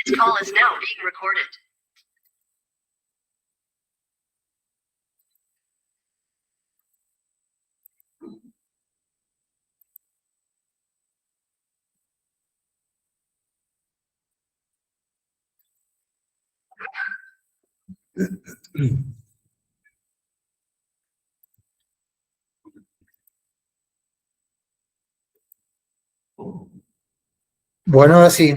This call is now being recorded. Bueno, ahora sí.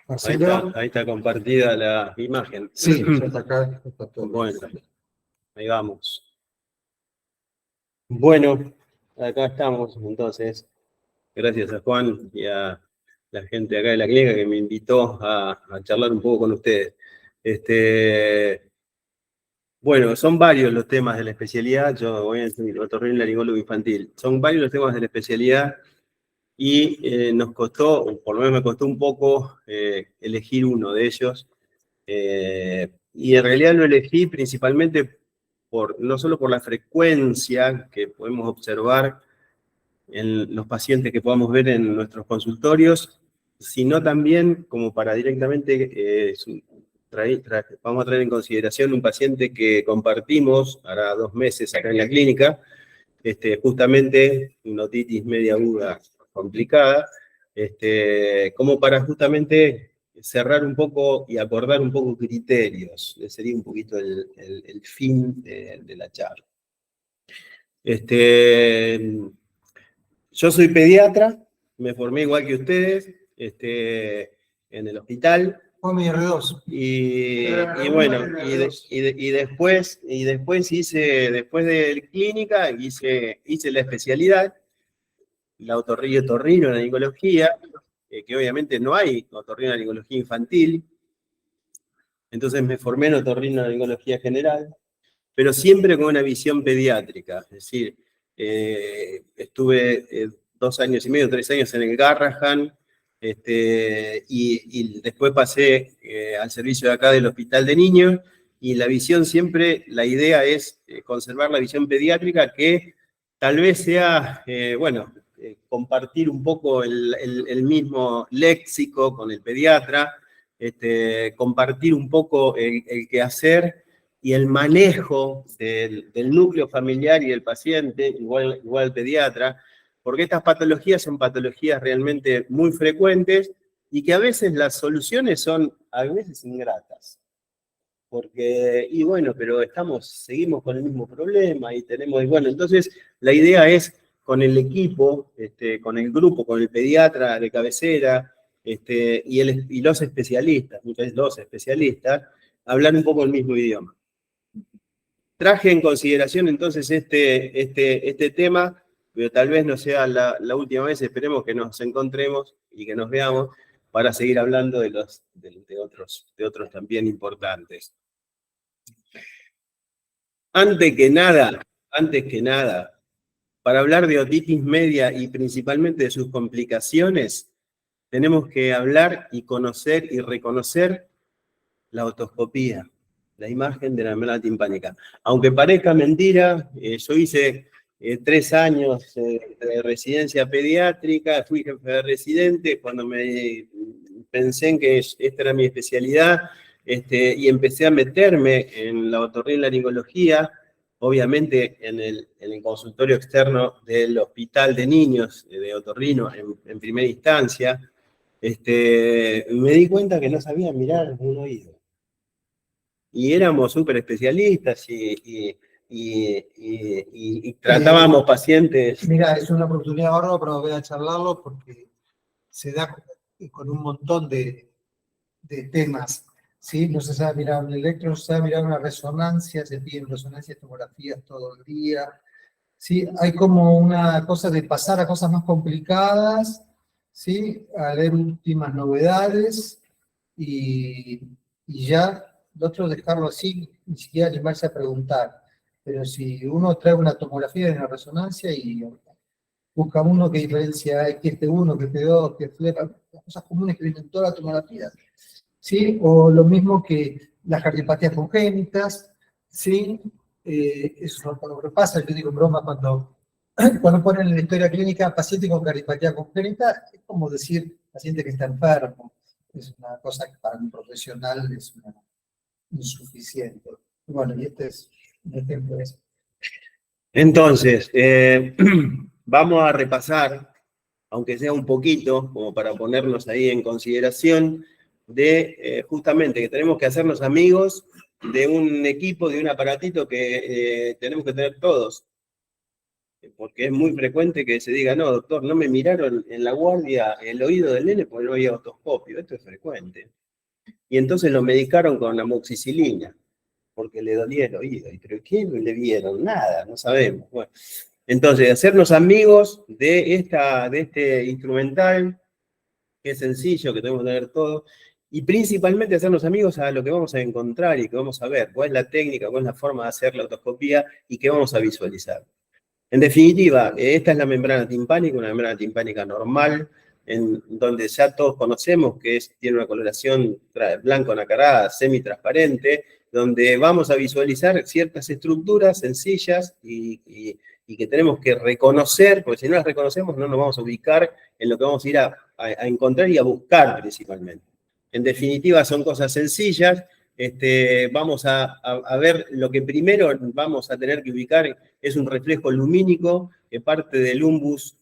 Marcelo. Ahí está compartida la imagen. Sí, ya está acá. Está todo. Bueno, ahí vamos. Bueno, acá estamos entonces. Gracias a Juan y a la gente acá de la clínica que me invitó a charlar un poco con ustedes. Bueno, son varios los temas de la especialidad. Yo voy a decir otorrinolaringólogo infantil. Son varios los temas de la especialidad y nos costó, o por lo menos me costó un poco elegir uno de ellos. Y en realidad lo elegí principalmente no solo por la frecuencia que podemos observar en los pacientes que podamos ver en nuestros consultorios, sino también como para directamente, vamos a traer en consideración un paciente que compartimos hará 2 meses acá en la clínica, justamente una otitis media aguda complicada, como para justamente cerrar un poco y acordar un poco criterios. Ese sería un poquito el fin de la charla. Yo soy pediatra, me formé igual que ustedes, en el hospital. Y bueno, después hice, después de clínica, hice la especialidad, la otorrinolaringología, que obviamente no hay otorrinolaringología infantil, entonces me formé en otorrinolaringología general, pero siempre con una visión pediátrica, es decir, estuve 2 años y medio, 3 años en el Garrahan, y después pasé al servicio de acá del Hospital de Niños, y la visión siempre, la idea es conservar la visión pediátrica, que tal vez sea, compartir un poco el mismo léxico con el pediatra, compartir un poco el quehacer y el manejo del núcleo familiar y del paciente, igual el pediatra, porque estas patologías son patologías realmente muy frecuentes y que a veces las soluciones son a veces ingratas. Porque, y bueno, pero seguimos con el mismo problema y tenemos, y bueno, entonces la idea es con el equipo, con el grupo, con el pediatra de cabecera, y los especialistas, muchas veces los especialistas, hablar un poco el mismo idioma. Traje en consideración entonces este tema, pero tal vez no sea la última vez, esperemos que nos encontremos y que nos veamos para seguir hablando de otros también importantes. Antes que nada, para hablar de otitis media y principalmente de sus complicaciones, tenemos que hablar y conocer y reconocer la otoscopía, la imagen de la membrana timpánica. Aunque parezca mentira, yo hice 3 años de residencia pediátrica, fui jefe de residente, cuando me pensé en que esta era mi especialidad, y empecé a meterme en la otorrinolaringología, obviamente en el consultorio externo del Hospital de Niños de Otorrino en primera instancia, me di cuenta que no sabía mirar un oído. Y éramos súper especialistas y tratábamos pacientes. Mira, es una oportunidad ahora, pero voy a charlarlo porque se da con un montón de temas. ¿Sí? No se sabe mirar un electro, no se sabe mirar una resonancia, se piden resonancias, tomografías todo el día. ¿Sí? Hay como una cosa de pasar a cosas más complicadas, ¿sí? A leer últimas novedades y ya, lo otro dejarlo así, ni siquiera animarse a preguntar. Pero si uno trae una tomografía de una resonancia y busca uno qué diferencia hay, que uno, que dos, que flepa, las cosas comunes que vienen en toda la tomografía. ¿Sí? O lo mismo que las cardiopatías congénitas, ¿sí? Eso es lo que pasa, yo digo en broma cuando ponen en la historia clínica paciente con cardiopatía congénita, es como decir paciente que está enfermo. es una cosa que para un profesional es insuficiente. Bueno, y este es un ejemplo de eso. Entonces, vamos a repasar, aunque sea un poquito, como para ponernos ahí en consideración, de justamente que tenemos que hacernos amigos de un equipo, de un aparatito que tenemos que tener todos. Porque es muy frecuente que se diga, no, doctor, no me miraron en la guardia el oído del nene porque no había otoscopio. Esto es frecuente. Y entonces lo medicaron con amoxicilina, porque le dolía el oído. ¿Pero qué le vieron? Nada, no sabemos. Bueno, entonces, hacernos amigos de este instrumental, que es sencillo, que tenemos que tener todo, y principalmente hacernos amigos a lo que vamos a encontrar y que vamos a ver, cuál es la técnica, cuál es la forma de hacer la otoscopía y qué vamos a visualizar. En definitiva, esta es la membrana timpánica, una membrana timpánica normal, en donde ya todos conocemos que tiene una coloración blanco nacarada, semitransparente, donde vamos a visualizar ciertas estructuras sencillas y que tenemos que reconocer, porque si no las reconocemos no nos vamos a ubicar en lo que vamos a ir a encontrar y a buscar principalmente. En definitiva, son cosas sencillas. Vamos a ver lo que primero vamos a tener que ubicar es un reflejo lumínico que parte del umbus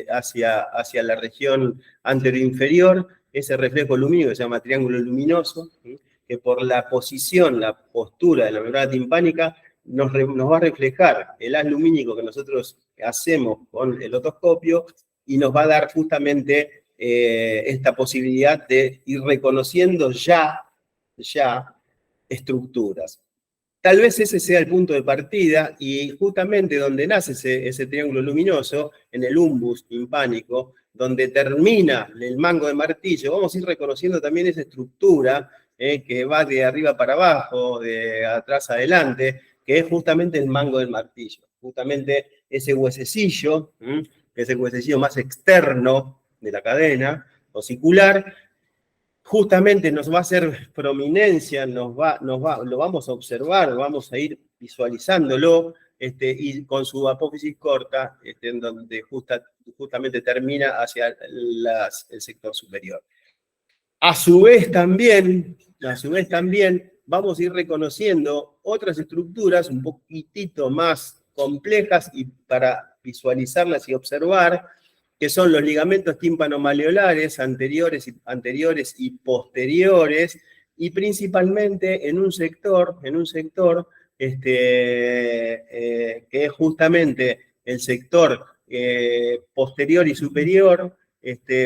hacia la región anteroinferior. Ese reflejo lumínico que se llama triángulo luminoso, ¿sí? Que por la posición, la postura de la membrana timpánica nos va a reflejar el haz lumínico que nosotros hacemos con el otoscopio y nos va a dar justamente esta posibilidad de ir reconociendo ya estructuras. Tal vez ese sea el punto de partida y justamente donde nace ese triángulo luminoso, en el umbus timpánico, donde termina el mango de martillo, vamos a ir reconociendo también esa estructura que va de arriba para abajo, de atrás adelante, que es justamente el mango del martillo, justamente ese huesecillo, que es el huesecillo más externo de la cadena osicular, justamente nos va a hacer prominencia, lo vamos a observar, vamos a ir visualizándolo, y con su apófisis corta, en donde justamente termina hacia el sector superior. A su vez también, vamos a ir reconociendo otras estructuras un poquitito más complejas y para visualizarlas y observar, que son los ligamentos tímpano-maleolares anteriores y posteriores, y principalmente en un sector que es justamente el sector posterior y superior.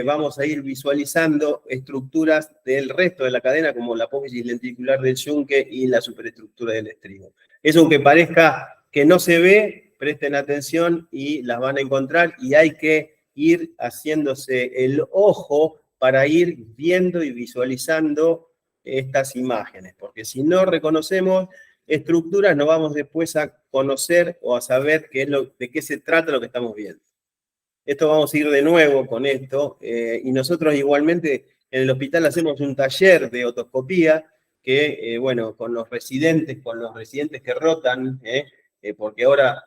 Vamos a ir visualizando estructuras del resto de la cadena, como la apófisis lenticular del yunque y la superestructura del estribo. Eso, aunque parezca que no se ve, presten atención y las van a encontrar, y hay que ir haciéndose el ojo para ir viendo y visualizando estas imágenes, porque si no reconocemos estructuras, no vamos después a conocer o a saber de qué se trata lo que estamos viendo. Esto vamos a ir de nuevo con esto, y nosotros igualmente en el hospital hacemos un taller de otoscopía que, bueno, con los residentes que rotan, porque ahora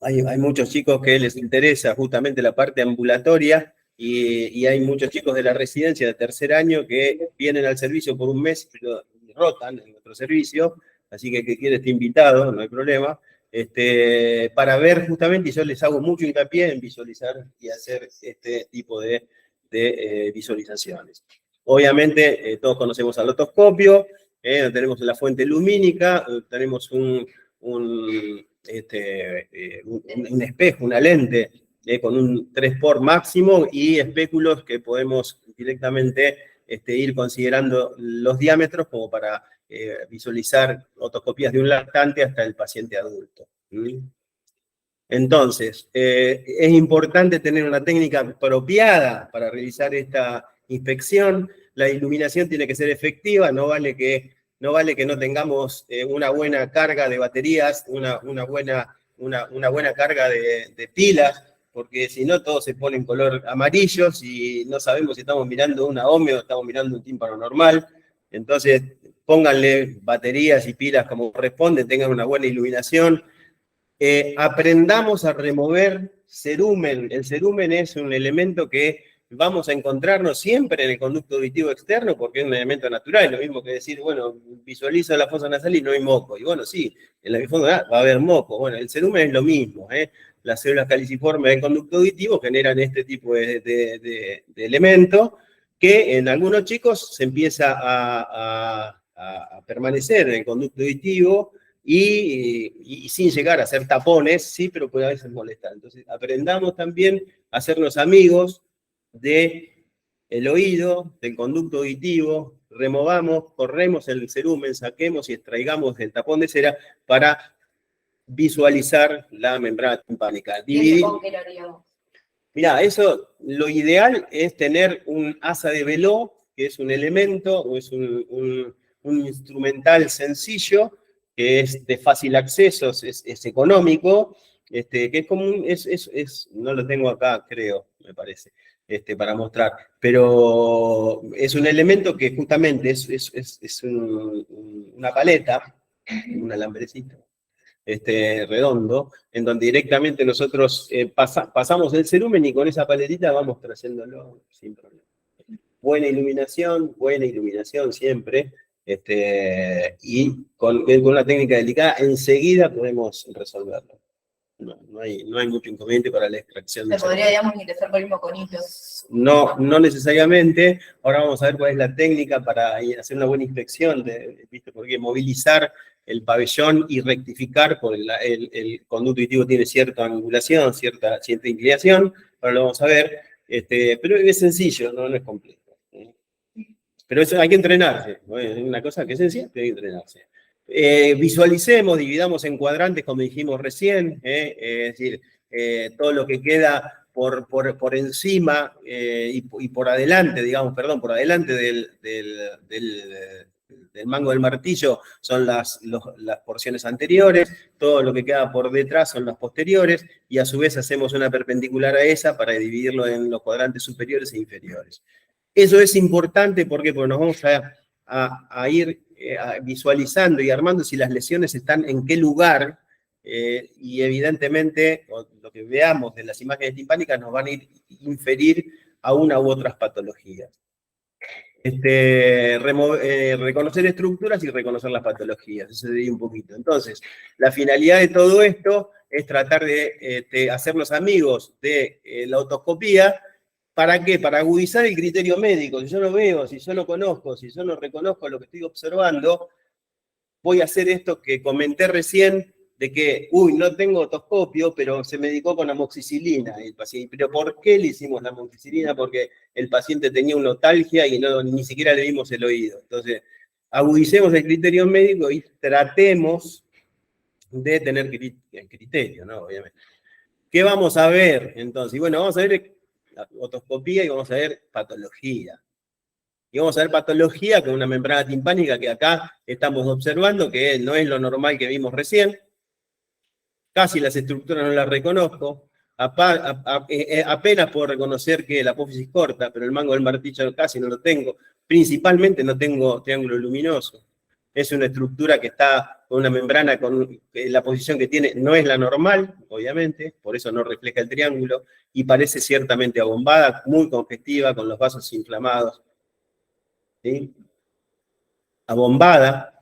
hay muchos chicos que les interesa justamente la parte ambulatoria y hay muchos chicos de la residencia de tercer año que vienen al servicio por un mes y rotan en nuestro servicio, así que quiere estar invitado, no hay problema, para ver justamente, y yo les hago mucho hincapié en visualizar y hacer este tipo de visualizaciones. Obviamente todos conocemos al otoscopio, tenemos la fuente lumínica, tenemos un espejo, una lente con un 3 por máximo y espéculos que podemos directamente ir considerando los diámetros como para visualizar otoscopías de un lactante hasta el paciente adulto. Entonces, es importante tener una técnica apropiada para realizar esta inspección. La iluminación tiene que ser efectiva, no vale que no tengamos una buena carga de baterías, una buena carga de pilas, porque si no todo se pone en color amarillo y no sabemos si estamos mirando una OME o estamos mirando un tímpano normal. Entonces, pónganle baterías y pilas como corresponde, tengan una buena iluminación. Aprendamos a remover cerumen. El cerumen es un elemento que vamos a encontrarnos siempre en el conducto auditivo externo porque es un elemento natural, es lo mismo que decir, bueno, visualizo la fosa nasal y no hay moco. Y bueno, sí, en la fosa nasal va a haber moco. Bueno, el cerumen es lo mismo, ¿eh? Las células caliciformes del conducto auditivo generan este tipo de elemento que en algunos chicos se empieza a permanecer en el conducto auditivo y sin llegar a ser tapones, sí, pero puede a veces molestar. Entonces, aprendamos también a hacernos amigos del oído, del conducto auditivo, removamos, corremos el cerumen, saquemos y extraigamos el tapón de cera para visualizar la membrana timpánica. ¿Y con qué lo haríamos? Mirá, eso, lo ideal es tener un asa de veló, que es un elemento, o es un instrumental sencillo, que es de fácil acceso, es económico, que es común, no lo tengo acá, creo, me parece, para mostrar, pero es un elemento que justamente es una paleta, un alambrecito, redondo, en donde directamente nosotros pasamos el cerumen y con esa paletita vamos trayéndolo sin problema. Buena iluminación siempre, y con una técnica delicada enseguida podemos resolverlo. No hay mucho inconveniente para la extracción. ¿Se podría, digamos, ingresar por el mismo conito? No necesariamente. Ahora vamos a ver cuál es la técnica para hacer una buena inspección, ¿viste? Porque movilizar el pabellón y rectificar, porque el conducto auditivo tiene cierta angulación, cierta inclinación, ahora lo vamos a ver, pero es sencillo, no es complejo. Pero eso hay que entrenarse, ¿no? Es una cosa que es sencilla, pero hay que entrenarse. Visualicemos, dividamos en cuadrantes, como dijimos recién, es decir, todo lo que queda por encima y por adelante, digamos, perdón, por adelante del mango del martillo son las porciones anteriores, todo lo que queda por detrás son las posteriores, y a su vez hacemos una perpendicular a esa para dividirlo en los cuadrantes superiores e inferiores. Eso es importante porque nos vamos a ir visualizando y armando si las lesiones están en qué lugar, y evidentemente lo que veamos de las imágenes timpánicas nos van a inferir a una u otras patologías. Reconocer estructuras y reconocer las patologías, eso sería un poquito. Entonces, la finalidad de todo esto es tratar de hacernos amigos de la otoscopía. ¿Para qué? Para agudizar el criterio médico. Si yo no veo, si yo no conozco, si yo no reconozco lo que estoy observando, voy a hacer esto que comenté recién, de que, no tengo otoscopio, pero se medicó con amoxicilina el paciente. ¿Pero por qué le hicimos la amoxicilina? Porque el paciente tenía una otalgia y ni siquiera le vimos el oído. Entonces, agudicemos el criterio médico y tratemos de tener criterio, ¿no? Obviamente. ¿Qué vamos a ver, entonces? Y bueno, vamos a ver otoscopía y vamos a ver patología. Y vamos a ver patología con una membrana timpánica que acá estamos observando, que no es lo normal que vimos recién. Casi las estructuras no las reconozco. Apenas puedo reconocer que la apófisis corta, pero el mango del martillo casi no lo tengo. Principalmente no tengo triángulo luminoso. Es una estructura que está con una membrana, la posición que tiene no es la normal, obviamente, por eso no refleja el triángulo, y parece ciertamente abombada, muy congestiva, con los vasos inflamados. ¿Sí? Abombada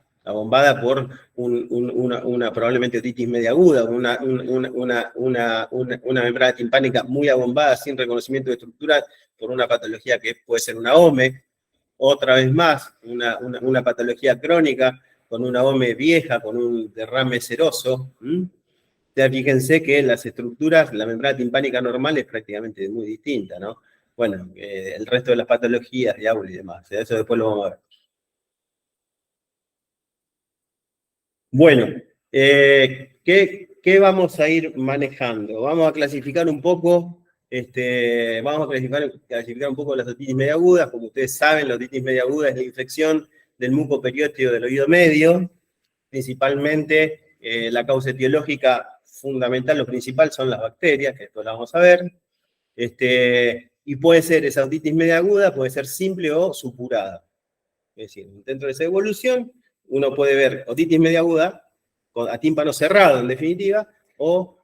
por una probablemente otitis media aguda, una membrana timpánica muy abombada, sin reconocimiento de estructura, por una patología que puede ser una OME, otra vez más, una patología crónica, con una OME vieja, con un derrame seroso. Ya fíjense que las estructuras, la membrana timpánica normal es prácticamente muy distinta, ¿no? Bueno, el resto de las patologías, diablo y demás, eso después lo vamos a ver. Bueno, ¿qué vamos a ir manejando? Vamos a clasificar un poco, clasificar un poco las otitis media agudas. Como ustedes saben, la otitis media aguda es la infección del muco periósteo del oído medio. Principalmente, la causa etiológica fundamental, lo principal, son las bacterias, que esto lo vamos a ver. Y puede ser esa otitis media aguda, puede ser simple o supurada. Es decir, dentro de esa evolución, uno puede ver otitis media aguda, a tímpano cerrado en definitiva, o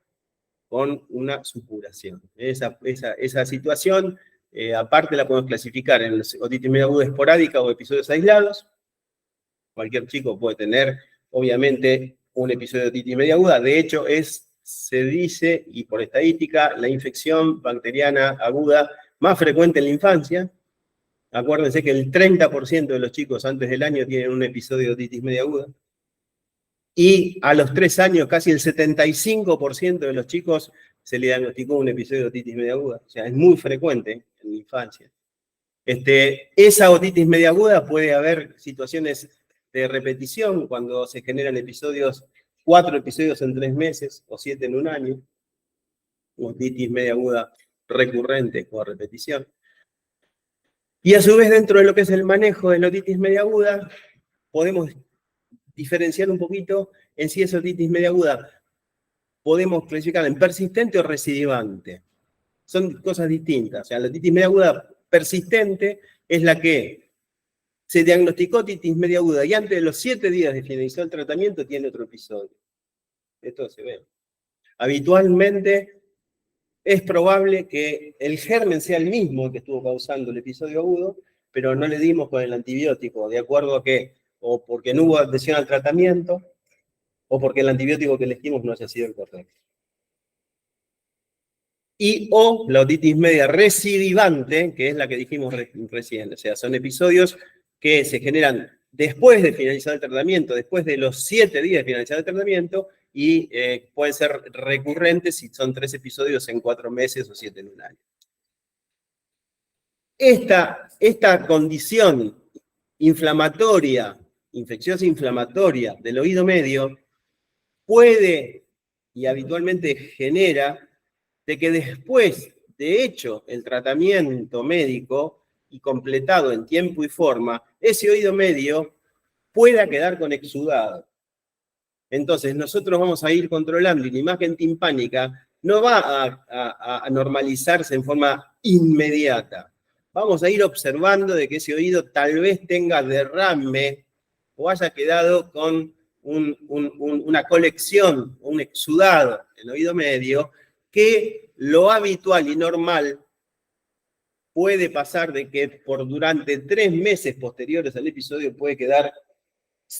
con una supuración. Esa situación aparte la podemos clasificar en otitis media aguda esporádica o episodios aislados. Cualquier chico puede tener, obviamente, un episodio de otitis media aguda. De hecho, se dice, y por estadística, la infección bacteriana aguda más frecuente en la infancia. Acuérdense que el 30% de los chicos antes del año tienen un episodio de otitis media aguda. Y a los 3 años, casi el 75% de los chicos se le diagnosticó un episodio de otitis media aguda. O sea, es muy frecuente en la infancia. Esa otitis media aguda puede haber situaciones de repetición cuando se generan 4 episodios en 3 meses o 7 en un año. Otitis media aguda recurrente o a repetición. Y a su vez, dentro de lo que es el manejo de la otitis media aguda, podemos diferenciar un poquito en si es otitis media aguda. Podemos clasificarla en persistente o recidivante. Son cosas distintas. O sea, la otitis media aguda persistente es la que se diagnosticó otitis media aguda y antes de los 7 días de finalizar el tratamiento tiene otro episodio. Esto se ve. Habitualmente es probable que el germen sea el mismo que estuvo causando el episodio agudo, pero no le dimos con el antibiótico, de acuerdo a que, o porque no hubo adhesión al tratamiento, o porque el antibiótico que elegimos no haya sido el correcto. O la otitis media recidivante, que es la que dijimos recién, o sea, son episodios que se generan después de finalizar el tratamiento, después de los 7 días de finalizar el tratamiento, y pueden ser recurrentes si son 3 episodios en 4 meses o 7 en un año. Esta condición inflamatoria, infecciosa inflamatoria del oído medio, puede y habitualmente genera de que después de hecho el tratamiento médico y completado en tiempo y forma, ese oído medio pueda quedar con exudado. Entonces nosotros vamos a ir controlando y la imagen timpánica no va a normalizarse en forma inmediata. Vamos a ir observando de que ese oído tal vez tenga derrame o haya quedado con una colección, un exudado en el oído medio, que lo habitual y normal puede pasar de que durante 3 meses posteriores al episodio puede quedar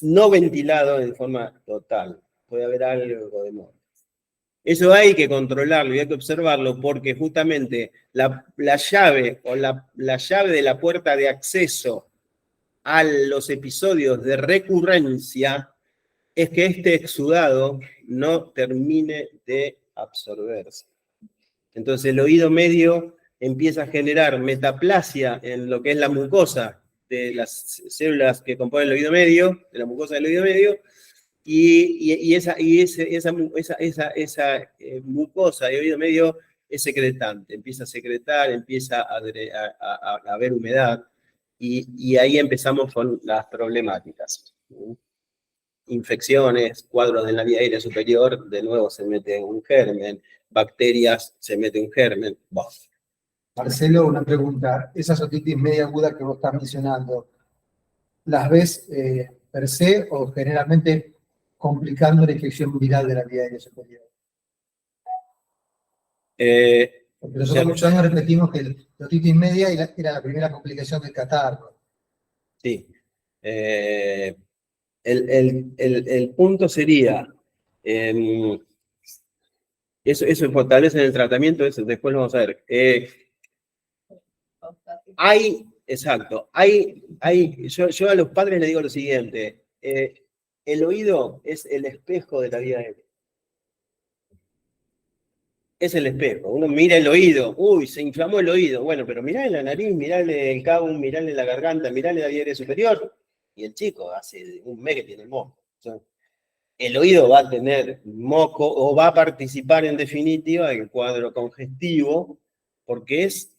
no ventilado en forma total. Puede haber algo de muerte. Eso hay que controlarlo y hay que observarlo porque justamente la llave o la llave de la puerta de acceso a los episodios de recurrencia es que este exudado no termine de absorberse. Entonces el oído medio empieza a generar metaplasia en lo que es la mucosa de las células que componen el oído medio, de la mucosa del oído medio, y esa mucosa de oído medio es secretante, empieza a secretar, empieza a haber humedad, y ahí empezamos con las problemáticas. Infecciones, cuadros de la vía aérea superior, de nuevo se mete un germen, bacterias, se mete un germen. Bah. Marcelo, una pregunta. Esas otitis media aguda que vos estás mencionando, ¿las ves per se o generalmente complicando la infección viral de la vía aérea superior? Porque nosotros muchos años repetimos que la otitis media era la primera complicación del catarro. Sí. El punto sería, eso tal vez en el tratamiento, eso después lo vamos a ver. Yo a los padres les digo lo siguiente, el oído es el espejo de la vía aérea. Es el espejo, uno mira el oído, uy, se inflamó el oído, bueno, pero mirale la nariz, mirale el cabum, mirale la garganta, mirale la vía aérea superior, y el chico hace un mes que tiene moco. O sea, el oído va a tener moco o va a participar en definitiva del cuadro congestivo, porque es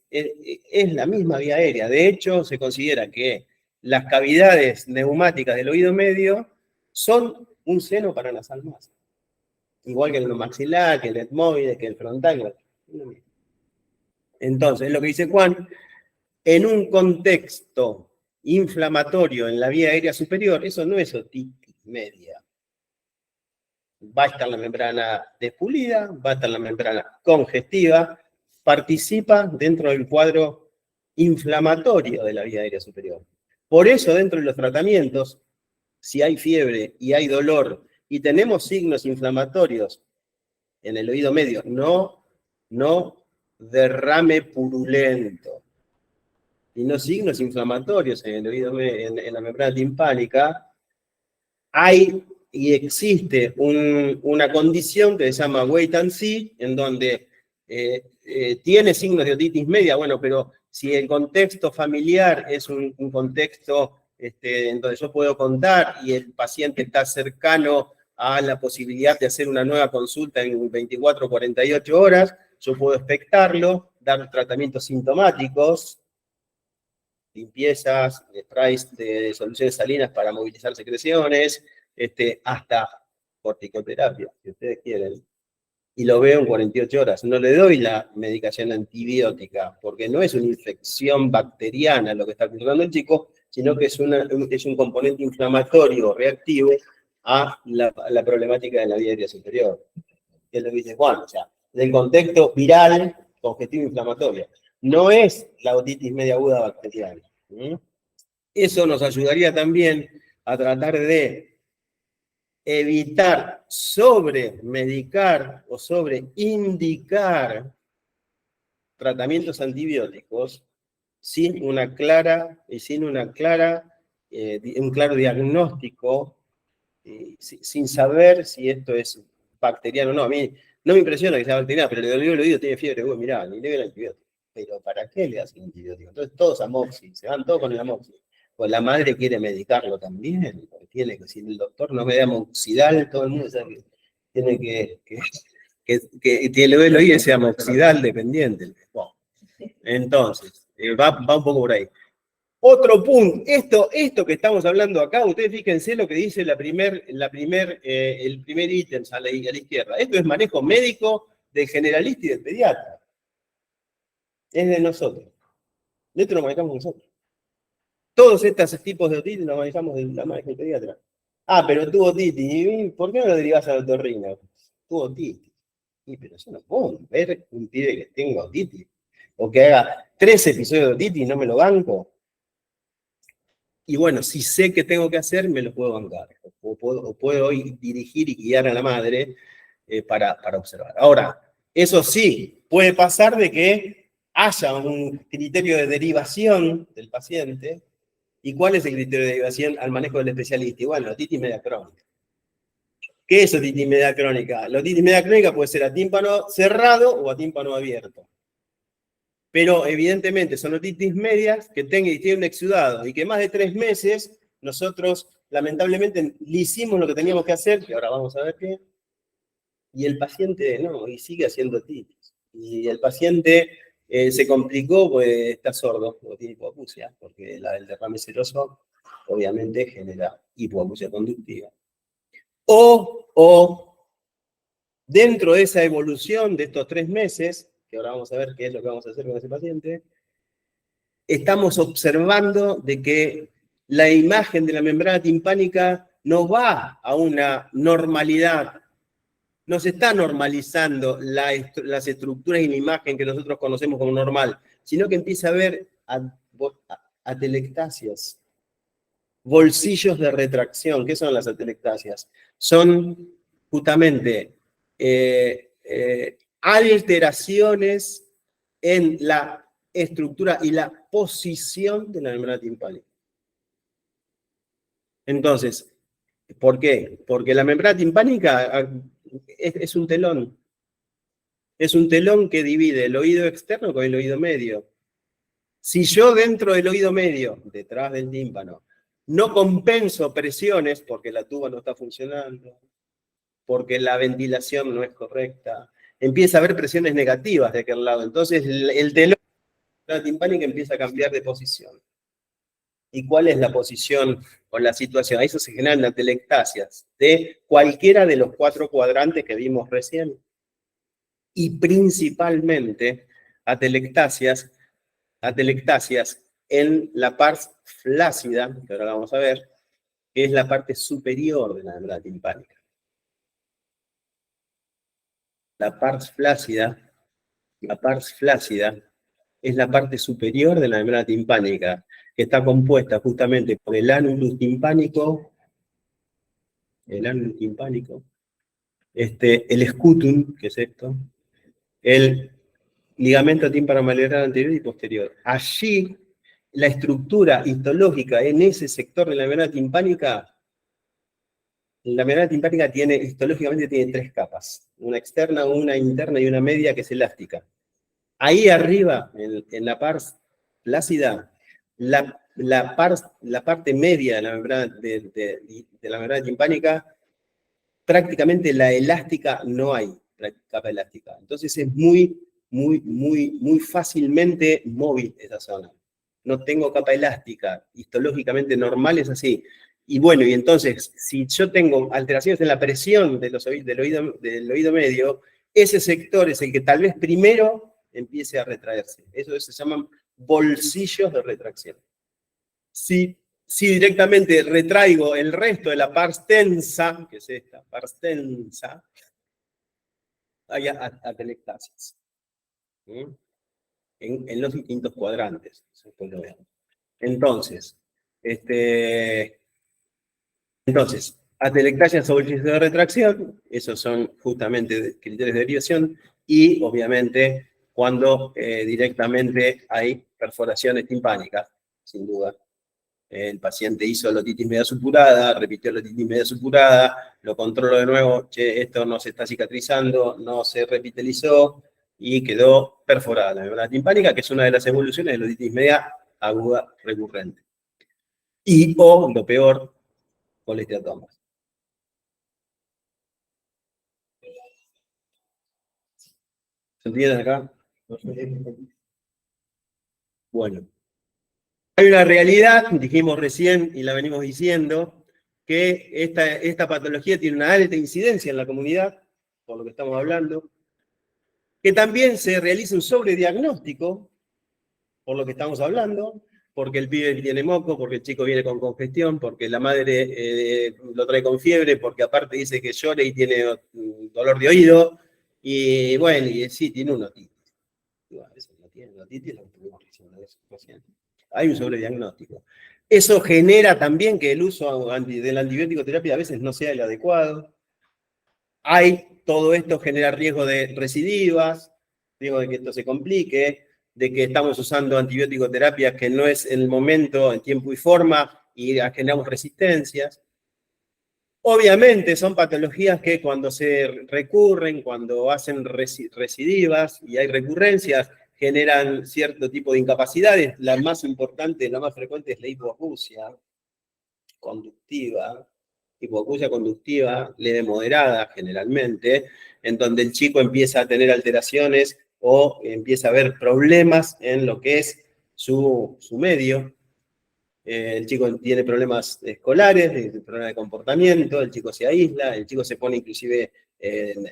la misma vía aérea. De hecho, se considera que las cavidades neumáticas del oído medio son un seno paranasal más. Igual que el maxilar, que el etmoide, que el frontal. Entonces, lo que dice Juan, en un contexto inflamatorio en la vía aérea superior, eso no es otitis media. Va a estar la membrana despulida, va a estar la membrana congestiva, participa dentro del cuadro inflamatorio de la vía aérea superior. Por eso, dentro de los tratamientos, si hay fiebre y hay dolor y tenemos signos inflamatorios en el oído medio, no derrame purulento, sino signos inflamatorios en el oído, en la membrana timpánica, hay y existe una condición que se llama wait and see, en donde tiene signos de otitis media, bueno, pero si el contexto familiar es un contexto en donde yo puedo contar y el paciente está cercano a la posibilidad de hacer una nueva consulta en 24 o 48 horas, yo puedo expectarlo, dar tratamientos sintomáticos, limpiezas, sprays de soluciones salinas para movilizar secreciones, hasta corticoterapia, si ustedes quieren. Y lo veo en 48 horas. No le doy la medicación antibiótica, porque no es una infección bacteriana lo que está cursando el chico, sino que es un componente inflamatorio reactivo a la problemática de la vía aérea superior. Que es lo que dice Juan, o sea, del contexto viral, congestivo inflamatorio. No es la otitis media aguda bacteriana. Eso nos ayudaría también a tratar de evitar sobremedicar o sobreindicar tratamientos antibióticos sin un claro diagnóstico, sin saber si esto es bacteriano o no. A mí no me impresiona que sea bacteriano, pero le dolió el oído, tiene fiebre, mirá, ni le doy el antibiótico. Pero ¿para qué le hacen antibiótico? Entonces todos amoxil, se van todos con el amoxil. Pues la madre quiere medicarlo también, porque tiene que, si el doctor no me da amoxidal, todo el mundo sabe que tiene que le duele el oído y sea amoxidal dependiente. Wow. Entonces, va un poco por ahí. Otro punto, esto que estamos hablando acá, ustedes fíjense lo que dice el primer ítem a la izquierda. Esto es manejo médico del generalista y del pediatra. Es de nosotros. Esto lo manejamos nosotros. Todos estos tipos de otitis los manejamos de la maneja del pediatra. Ah, pero tuvo otitis. ¿Y por qué no lo derivás al otorrino? Tuvo otitis. Y pero yo no puedo ver un pibe que tenga otitis. O que haga 3 episodios de otitis y no me lo banco. Y bueno, si sé qué tengo que hacer, me lo puedo bancar. O puedo dirigir y guiar a la madre para observar. Ahora, eso sí, puede pasar de que haya un criterio de derivación del paciente. ¿Y cuál es el criterio de derivación al manejo del especialista? Y bueno, otitis media crónica. ¿Qué es otitis media crónica? La otitis media crónica puede ser a tímpano cerrado o a tímpano abierto. Pero evidentemente son otitis medias que tienen un exudado y que más de 3 meses nosotros lamentablemente le hicimos lo que teníamos que hacer, que ahora vamos a ver qué, y el paciente no, y sigue haciendo otitis. Y el paciente se complicó porque está sordo, o tiene hipoacusia, porque el derrame seroso obviamente genera hipoacusia conductiva. O dentro de esa evolución de estos 3 meses, que ahora vamos a ver qué es lo que vamos a hacer con ese paciente, estamos observando de que la imagen de la membrana timpánica no va a una normalidad, no se está normalizando las estructuras y la imagen que nosotros conocemos como normal, sino que empieza a haber atelectasias, bolsillos de retracción. ¿Qué son las atelectasias? Son justamente alteraciones en la estructura y la posición de la membrana timpánica. Entonces, ¿por qué? Porque la membrana timpánica es un telón. Es un telón que divide el oído externo con el oído medio. Si yo dentro del oído medio, detrás del tímpano, no compenso presiones porque la tuba no está funcionando, porque la ventilación no es correcta, empieza a haber presiones negativas de aquel lado. Entonces el telón de la timpánica empieza a cambiar de posición. ¿Y cuál es la posición o la situación? A eso se generan atelectasias de cualquiera de los 4 cuadrantes que vimos recién. Y principalmente atelectasias en la pars flácida, que ahora vamos a ver, que es la parte superior de la membrana timpánica. La pars flácida es la parte superior de la membrana timpánica, que está compuesta justamente por el ánulus timpánico, el scutum, que es esto, el ligamento tímpano-malar anterior y posterior. Allí, la estructura histológica en ese sector de la membrana timpánica tiene, histológicamente tiene 3 capas, una externa, una interna y una media que es elástica. Ahí arriba, en la pars flácida, la parte media de la membrana, de la membrana timpánica, prácticamente la elástica no hay capa elástica. Entonces es muy fácilmente móvil esa zona. No tengo capa elástica, histológicamente normal es así. Y bueno, y entonces, si yo tengo alteraciones en la presión del oído medio, ese sector es el que tal vez primero empiece a retraerse. Eso se llaman bolsillos de retracción. Si directamente retraigo el resto de la pars tensa, que es esta, pars tensa, hay atelectasias. En los distintos cuadrantes. Entonces, atelectasias o bolsillos de retracción, esos son justamente criterios de derivación, y obviamente cuando directamente hay perforaciones timpánicas, sin duda. El paciente hizo la otitis media supurada, repitió la otitis media supurada, lo controló de nuevo, che, esto no se está cicatrizando, no se repitelizó, y quedó perforada la membrana timpánica, que es una de las evoluciones de la otitis media aguda recurrente. Y, o, lo peor, colesteatomas. ¿Se entiende acá? Bueno. Hay una realidad, dijimos recién y la venimos diciendo, que esta patología tiene una alta incidencia en la comunidad, por lo que estamos hablando, que también se realiza un sobrediagnóstico, por lo que estamos hablando, porque el pibe tiene moco, porque el chico viene con congestión, porque la madre lo trae con fiebre, porque aparte dice que llora y tiene dolor de oído, y bueno, y sí, tiene una otitis. A veces no tiene una otitis, hay un sobrediagnóstico. Eso genera también que el uso de la antibiótico terapia a veces no sea el adecuado. Todo esto genera riesgo de recidivas, riesgo de que esto se complique, de que estamos usando antibiótico terapia que no es el momento, en tiempo y forma, y generamos resistencias. Obviamente son patologías que cuando se recurren, cuando hacen recidivas y hay recurrencias, generan cierto tipo de incapacidades. La más importante, la más frecuente es la hipoacusia conductiva, leve moderada generalmente, en donde el chico empieza a tener alteraciones o empieza a haber problemas en lo que es su medio. El chico tiene problemas escolares, problemas de comportamiento, el chico se aísla, el chico se pone inclusive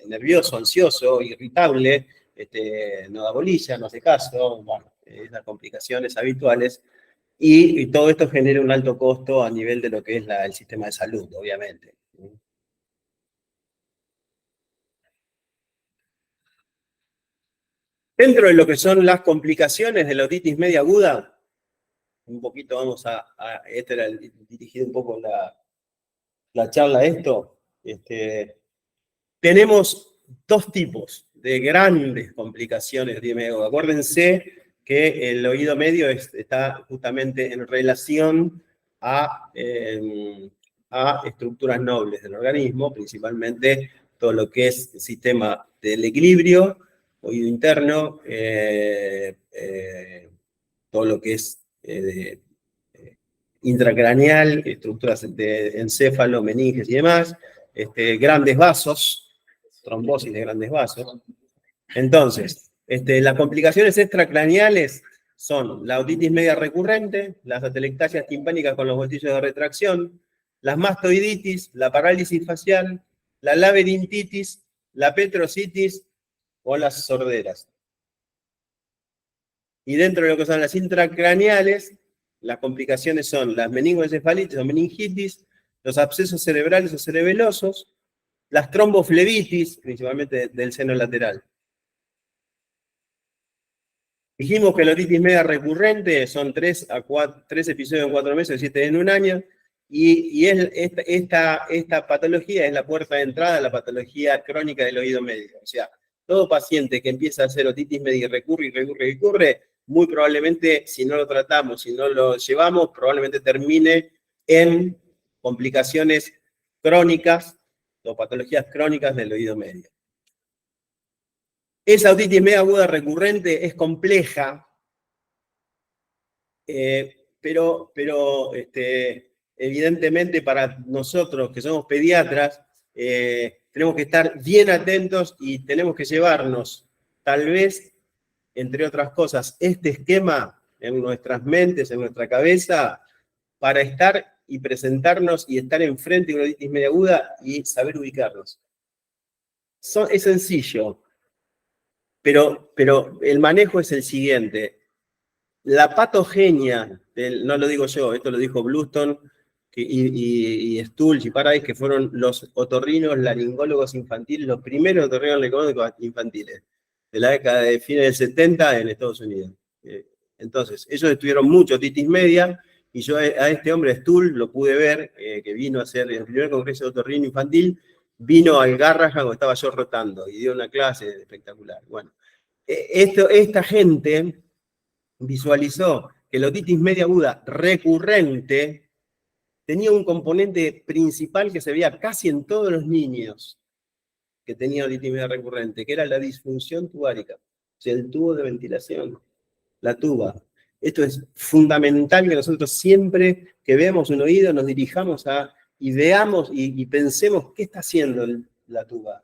nervioso, ansioso, irritable, no da bolilla, no hace caso, bueno, las complicaciones habituales, y todo esto genera un alto costo a nivel de lo que es el sistema de salud, obviamente. Dentro de lo que son las complicaciones de la otitis media aguda, un poquito vamos este era dirigido un poco la charla a esto, tenemos 2 tipos de grandes complicaciones de otitis media aguda. Acuérdense que el oído medio está justamente en relación a estructuras nobles del organismo, principalmente todo lo que es el sistema del equilibrio, oído interno, todo lo que es intracraneal, estructuras de encéfalo, meninges y demás, grandes vasos, trombosis de grandes vasos. Entonces, las complicaciones extracraneales son la otitis media recurrente, las atelectasias timpánicas con los bolsillos de retracción, las mastoiditis, la parálisis facial, la laberintitis, la petrositis o las sorderas. Y dentro de lo que son las intracraneales, las complicaciones son las meningoencefalitis o meningitis, los abscesos cerebrales o cerebelosos, las tromboflebitis, principalmente del seno lateral. Dijimos que la otitis media recurrente son 3 episodios en 4 meses, 7 en un año, y esta patología es la puerta de entrada a la patología crónica del oído medio. O sea, todo paciente que empieza a hacer otitis media y recurre, muy probablemente, si no lo tratamos, si no lo llevamos, probablemente termine en complicaciones crónicas o patologías crónicas del oído medio. Esa otitis media aguda recurrente es compleja, pero evidentemente para nosotros que somos pediatras, tenemos que estar bien atentos y tenemos que llevarnos, tal vez, entre otras cosas, este esquema en nuestras mentes, en nuestra cabeza, para estar y presentarnos y estar enfrente de una otitis media aguda y saber ubicarnos. Es sencillo, pero el manejo es el siguiente. La patogenia, no lo digo yo, esto lo dijo Bluestone y Stulch y Paradis, que fueron los otorrinos laringólogos infantiles, los primeros otorrinos laringólogos infantiles de la década de fines del 70 en Estados Unidos. Entonces, ellos estudiaron mucho otitis media, y yo a este hombre, Stull, lo pude ver, que vino a hacer el primer congreso de otorrino infantil, vino al Garrahan cuando estaba yo rotando, y dio una clase espectacular. Bueno, esta gente visualizó que la otitis media aguda recurrente tenía un componente principal que se veía casi en todos los niños que tenían otitis media recurrente, que era la disfunción tubárica, o sea, el tubo de ventilación, la tuba. Esto es fundamental que nosotros siempre que veamos un oído nos dirijamos y veamos y pensemos qué está haciendo la tuba.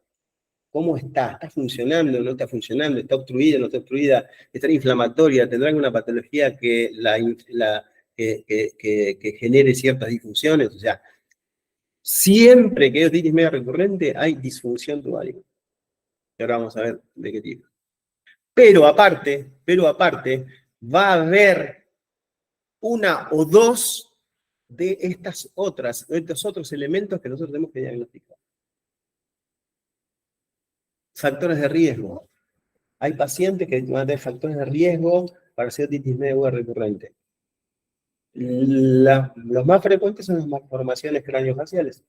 ¿Cómo está? ¿Está funcionando? ¿No está funcionando? ¿Está obstruida? ¿No está obstruida? ¿Está inflamatoria? ¿Tendrá alguna patología que genere ciertas disfunciones? O sea, siempre que hay otitis media recurrente hay disfunción tubárica. Y ahora vamos a ver de qué tipo. Pero aparte, va a haber una o dos de estos otros elementos que nosotros tenemos que diagnosticar. Factores de riesgo. Hay pacientes que van a tener factores de riesgo para hacer otitis media aguda recurrente. Los más frecuentes son las malformaciones craneofaciales.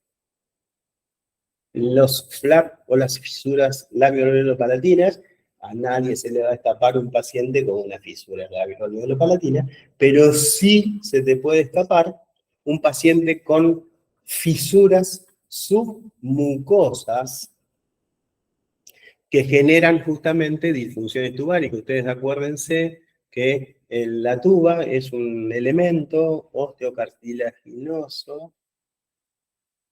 Los flap o las fisuras labio-alveolo-palatinas. A nadie se le va a escapar un paciente con una fisura labio-alveolo-palatina, pero sí se te puede escapar un paciente con fisuras submucosas que generan justamente disfunciones tubáricas. Ustedes acuérdense que la tuba es un elemento osteocartilaginoso,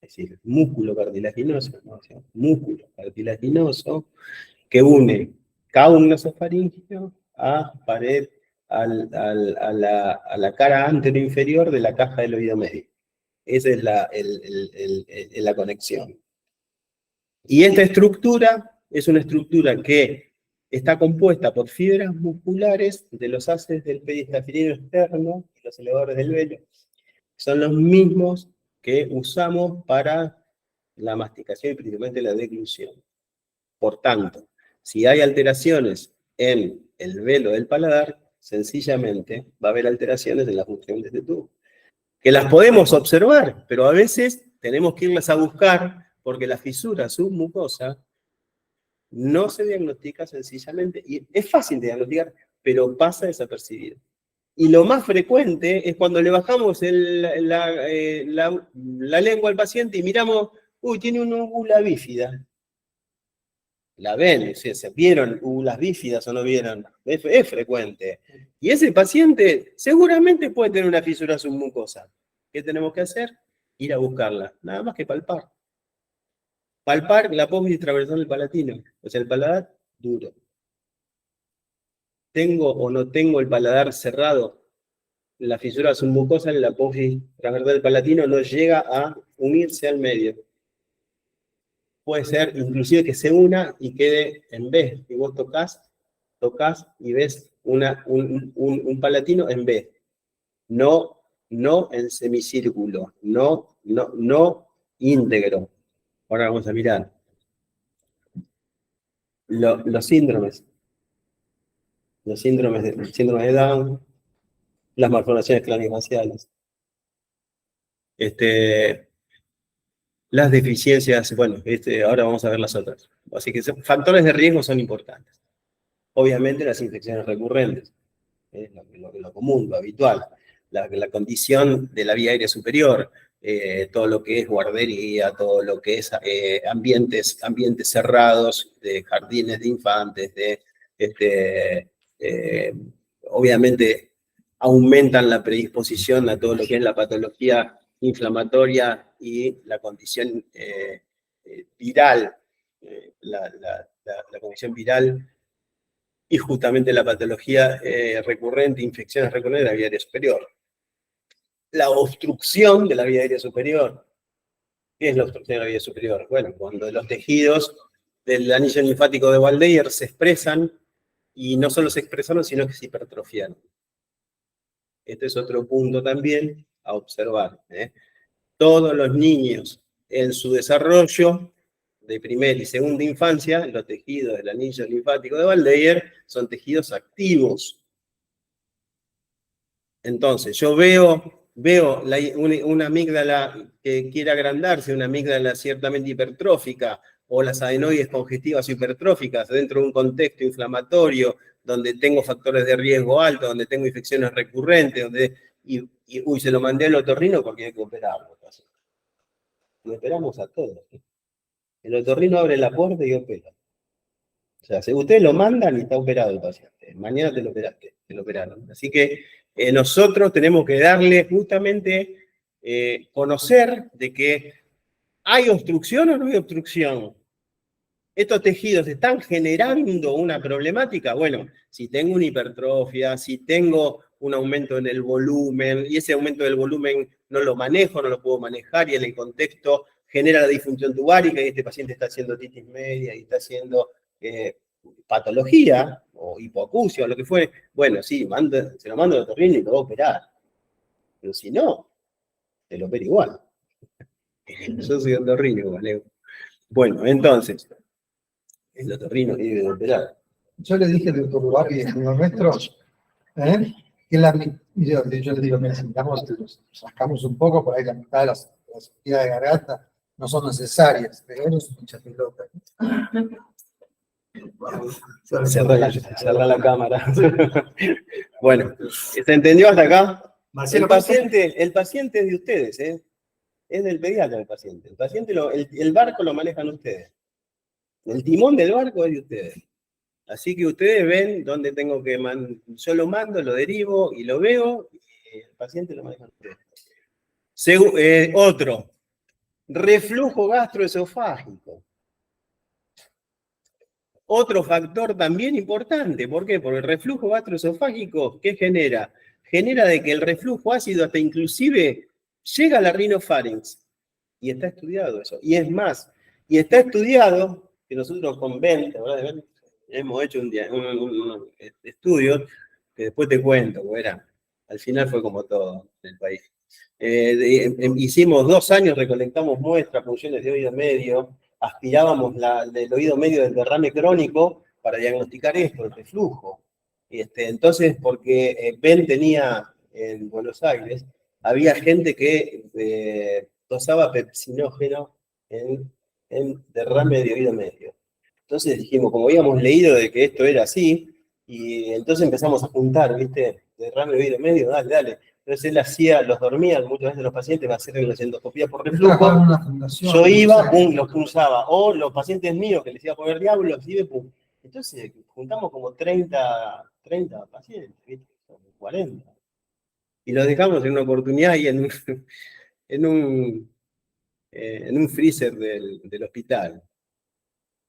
es decir, músculo cartilaginoso, ¿no? O sea, músculo cartilaginoso que une caudum nasofaríngeo a pared, a la cara anteroinferior de la caja del oído medio. Esa es la conexión. Y esta estructura es una estructura que está compuesta por fibras musculares de los haces del pedistafilino externo y los elevadores del velo. Son los mismos que usamos para la masticación y principalmente la deglución. Por tanto, si hay alteraciones en el velo del paladar, sencillamente va a haber alteraciones en la función de este tubo. Que las podemos observar, pero a veces tenemos que irlas a buscar porque la fisura submucosa no se diagnostica sencillamente, y es fácil de diagnosticar, pero pasa desapercibido. Y lo más frecuente es cuando le bajamos la lengua al paciente y miramos, uy, tiene una úvula bífida. La ven, o sea, ¿se vieron úvulas bífidas o no vieron? Es frecuente. Y ese paciente seguramente puede tener una fisura submucosa. ¿Qué tenemos que hacer? Ir a buscarla, nada más que palpar. Palpar la apófisis transversal del palatino, o sea, el paladar duro. ¿Tengo o no tengo el paladar cerrado? La fisura submucosa en la apófisis transversal del palatino no llega a unirse al medio. Puede ser inclusive que se una y quede en B. Y vos tocas y ves un palatino en B. No en semicírculo, no íntegro. Ahora vamos a mirar los síndromes. los síndromes de Down, las malformaciones craneofaciales. Las deficiencias, bueno, ahora vamos a ver las otras. Así que factores de riesgo son importantes. Obviamente las infecciones recurrentes, lo común, lo habitual, la condición de la vía aérea superior, todo lo que es guardería, todo lo que es ambientes cerrados, de jardines de infantes, obviamente aumentan la predisposición a todo lo que es la patología inflamatoria y la condición viral, la condición viral y justamente la patología recurrente, infecciones recurrentes de la vía aérea superior. La obstrucción de la vía aérea superior. ¿Qué es la obstrucción de la vía superior? Bueno, cuando los tejidos del anillo linfático de Waldeyer se expresan, y no solo se expresaron, sino que se hipertrofiaron. Este es otro punto también a observar. Todos los niños en su desarrollo de primera y segunda infancia, los tejidos del anillo linfático de Waldeyer son tejidos activos. Entonces, yo veo una amígdala que quiere agrandarse, una amígdala ciertamente hipertrófica, o las adenoides congestivas hipertróficas dentro de un contexto inflamatorio, donde tengo factores de riesgo alto, donde tengo infecciones recurrentes, uy, se lo mandé al otorrino porque hay que operarlo. Lo operamos a todos. El otorrino abre la puerta y opera. O sea, si ustedes lo mandan y está operado el paciente. Mañana te lo operaron. Así que nosotros tenemos que darle justamente conocer de que ¿hay obstrucción o no hay obstrucción? ¿Estos tejidos están generando una problemática? Bueno, si tengo una hipertrofia, si tengo un aumento en el volumen, y ese aumento del volumen no lo manejo, no lo puedo manejar, y en el contexto genera la disfunción tubárica, y este paciente está haciendo otitis media, y está haciendo patología, o hipoacusia, o lo que fuere, bueno, sí, se lo mando al otorrino y lo va a operar. Pero si no, se lo opera igual. Yo soy otorrino, ¿vale? Bueno, entonces, el otorrino debe de operar. Yo le dije al doctor Ubarri, el nuestro, que yo le digo, mira, si sacamos un poco, por ahí la mitad de las actividades de garganta no son necesarias, pero él es mucha pelota. Cerrá la cámara. Bueno, ¿se entendió hasta acá? El paciente es de ustedes, es del pediatra el paciente. El paciente, el barco lo manejan ustedes. El timón del barco es de ustedes. Así que ustedes ven dónde tengo que yo lo mando, lo derivo y lo veo, y el paciente lo maneja ustedes. Otro, reflujo gastroesofágico. Otro factor también importante. ¿Por qué? Porque el reflujo gastroesofágico, ¿qué genera? Genera de que el reflujo ácido hasta inclusive llega a la rinofarinx. Y está estudiado eso. Y es más, y está estudiado que nosotros con Ben, ¿verdad? Hemos hecho un estudio que después te cuento, al final fue como todo en el país. Hicimos 2 años, recolectamos muestras, funciones de oído medio, aspirábamos del oído medio del derrame crónico para diagnosticar esto, el reflujo. Entonces, porque Ben tenía en Buenos Aires, había gente que dosaba pepsinógeno en derrame de oído medio. Entonces dijimos, como habíamos leído de que esto era así, y entonces empezamos a juntar, ¿viste? Derrame de oído medio, dale. Entonces él los dormía, muchas veces los pacientes, va a hacer la endoscopía por reflujo. Yo iba, los pulsaba. O los pacientes míos que les iba a poner diablos, y pum. Entonces juntamos como 30 pacientes, ¿viste? 40. Y los dejamos en una oportunidad y en un freezer del hospital.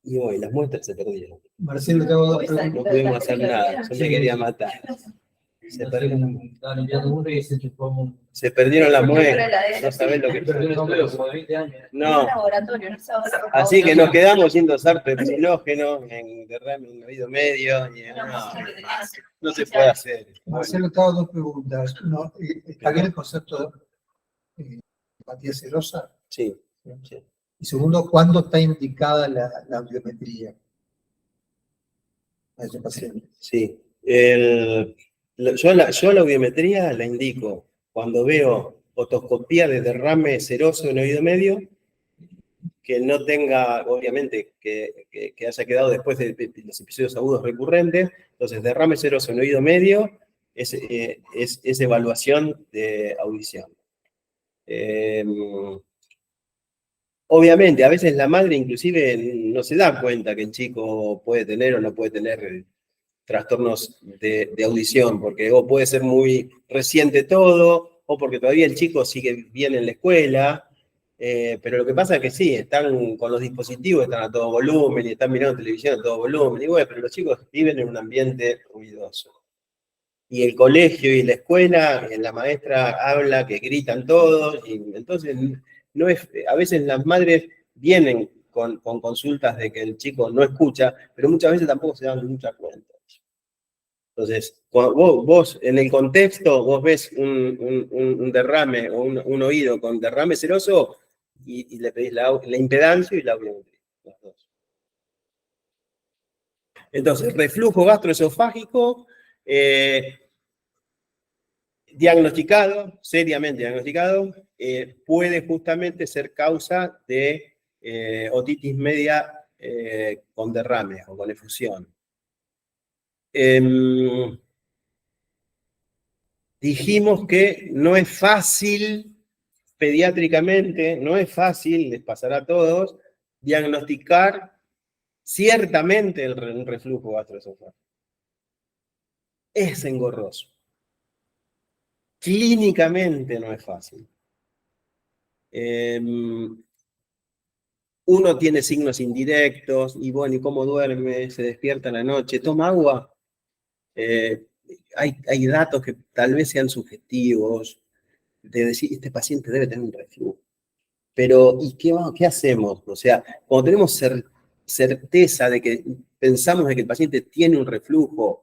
Y hoy las muestras se perdieron. Marcelo, te hago 2 preguntas. No pudimos hacer nada, yo me quería matar. Se perdieron las muestras, no sabés lo que es. No. Así que nos quedamos sin dosar pepsinógeno en derrame en oído medio. Y no se puede hacer. Marcelo, te hago 2 preguntas. Uno, ¿está bien el concepto de empatía serosa? Sí. Y segundo, ¿cuándo está indicada la biometría a ese paciente? Sí. Yo la audiometría la indico cuando veo otoscopía de derrame seroso en oído medio, que no tenga, obviamente, que haya quedado después de los episodios agudos recurrentes. Entonces, derrame seroso en oído medio es evaluación de audición. Obviamente, a veces la madre inclusive no se da cuenta que el chico puede tener o no puede tener trastornos de audición, porque o puede ser muy reciente todo, o porque todavía el chico sigue bien en la escuela, pero lo que pasa es que sí, están con los dispositivos, están a todo volumen, y están mirando televisión a todo volumen, y bueno, pero los chicos viven en un ambiente ruidoso. Y el colegio y la escuela, la maestra habla, que gritan todos, y entonces no es, a veces las madres vienen con consultas de que el chico no escucha, pero muchas veces tampoco se dan mucha cuenta. Entonces, vos en el contexto, vos ves un derrame o un oído con derrame seroso y le pedís la impedancia y la audiometría, las dos. Entonces, reflujo gastroesofágico, diagnosticado, seriamente diagnosticado, puede justamente ser causa de otitis media con derrame o con efusión. Dijimos que no es fácil pediátricamente, no es fácil, les pasará a todos, diagnosticar ciertamente el reflujo gastroesofágico. Es engorroso. Clínicamente no es fácil. Uno tiene signos indirectos, y bueno, ¿y cómo duerme? ¿Se despierta en la noche? ¿Toma agua? Hay datos que tal vez sean sugestivos, de decir, este paciente debe tener un reflujo. Pero, ¿y qué hacemos? O sea, cuando tenemos certeza de que pensamos de que el paciente tiene un reflujo,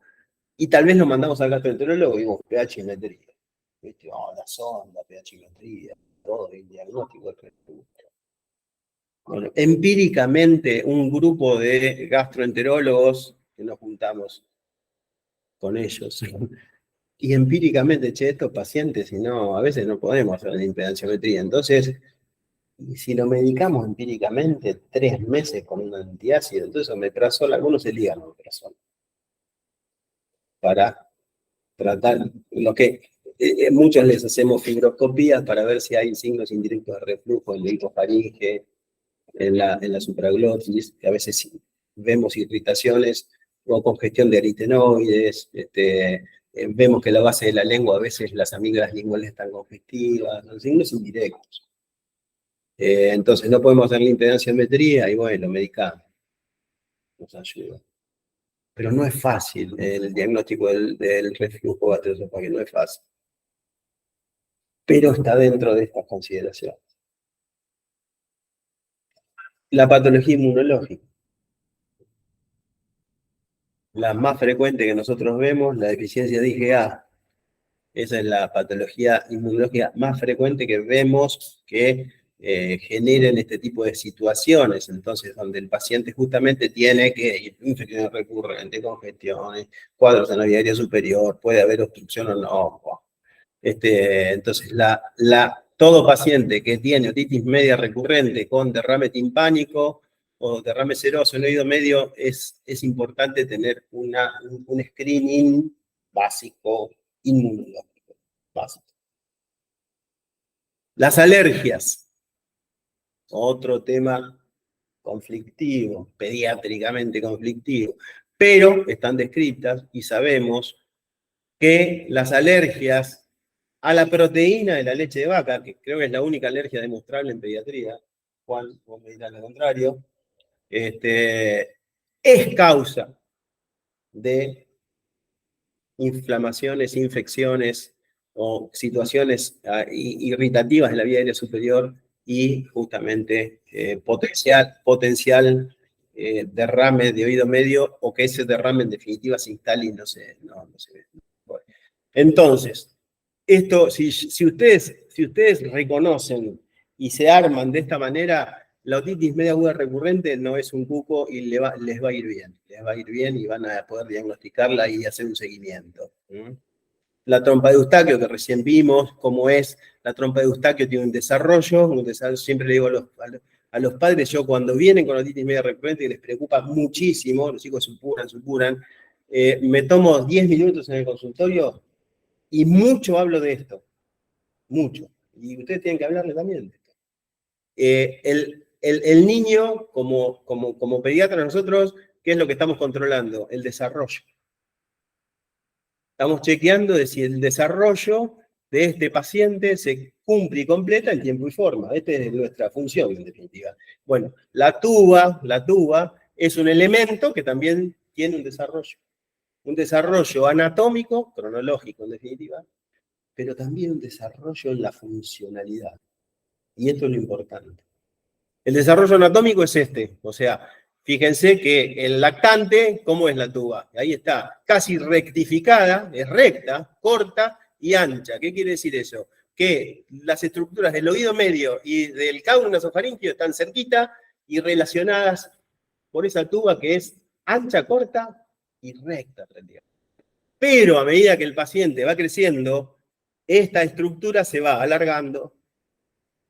y tal vez lo mandamos al gastroenterólogo y digo, pH-metría. La sonda, pH-metría, todo el diagnóstico del reflujo. Bueno, empíricamente, un grupo de gastroenterólogos que nos juntamos con ellos, y empíricamente, estos pacientes, si no, a veces no podemos hacer la impedanciometría. Entonces, si lo medicamos empíricamente 3 meses con un antiácido, entonces omeprazol, algunos se ligan a omeprazol para tratar lo que muchos les hacemos fibroscopías para ver si hay signos indirectos de reflujo en la hipofaringe, en la supraglotis, que a veces vemos irritaciones o congestión de aritenoides, vemos que la base de la lengua, a veces las amígdalas linguales están congestivas, son signos indirectos. Entonces no podemos hacer la impedanciometría y bueno, medicamos, nos ayuda. Pero no es fácil el diagnóstico del reflujo gastroesofágico, no es fácil. Pero está dentro de estas consideraciones. La patología inmunológica. La más frecuente que nosotros vemos, la deficiencia de IgA. Esa es la patología inmunológica más frecuente que vemos que generen este tipo de situaciones. Entonces, donde el paciente justamente tiene que infecciones recurrentes, congestiones, cuadros en la vía aérea superior, puede haber obstrucción o no. Entonces, todo paciente que tiene otitis media recurrente con derrame timpánico o derrame seroso en oído medio, es importante tener un screening básico inmunológico básico. Las alergias, otro tema conflictivo, pediátricamente conflictivo, pero están descritas y sabemos que las alergias a la proteína de la leche de vaca, que creo que es la única alergia demostrable en pediatría, Juan, vos me dirás lo contrario, es causa de inflamaciones, infecciones o situaciones irritativas de la vía aérea superior y justamente potencial derrame de oído medio, o que ese derrame en definitiva se instale y no se ve. Bueno. Entonces, esto, si ustedes reconocen y se arman de esta manera la otitis media aguda recurrente no es un cuco y les va a ir bien. Les va a ir bien y van a poder diagnosticarla y hacer un seguimiento. La trompa de Eustaquio, que recién vimos cómo es, la trompa de Eustaquio tiene un desarrollo, siempre le digo a los padres, yo cuando vienen con otitis media recurrente, que les preocupa muchísimo, los chicos supuran, me tomo 10 minutos en el consultorio y mucho hablo de esto, mucho. Y ustedes tienen que hablarle también de esto. El niño, como pediatra nosotros, ¿qué es lo que estamos controlando? El desarrollo. Estamos chequeando de si el desarrollo de este paciente se cumple y completa en tiempo y forma. Esta es nuestra función, en definitiva. Bueno, la tuba es un elemento que también tiene un desarrollo anatómico, cronológico, en definitiva, pero también un desarrollo en la funcionalidad. Y esto es lo importante. El desarrollo anatómico es este, o sea, fíjense que el lactante, ¿cómo es la tuba? Ahí está, casi rectificada, es recta, corta y ancha. ¿Qué quiere decir eso? Que las estructuras del oído medio y del caudo nasofaríngeo están cerquita y relacionadas por esa tuba que es ancha, corta y recta. Pero a medida que el paciente va creciendo, esta estructura se va alargando,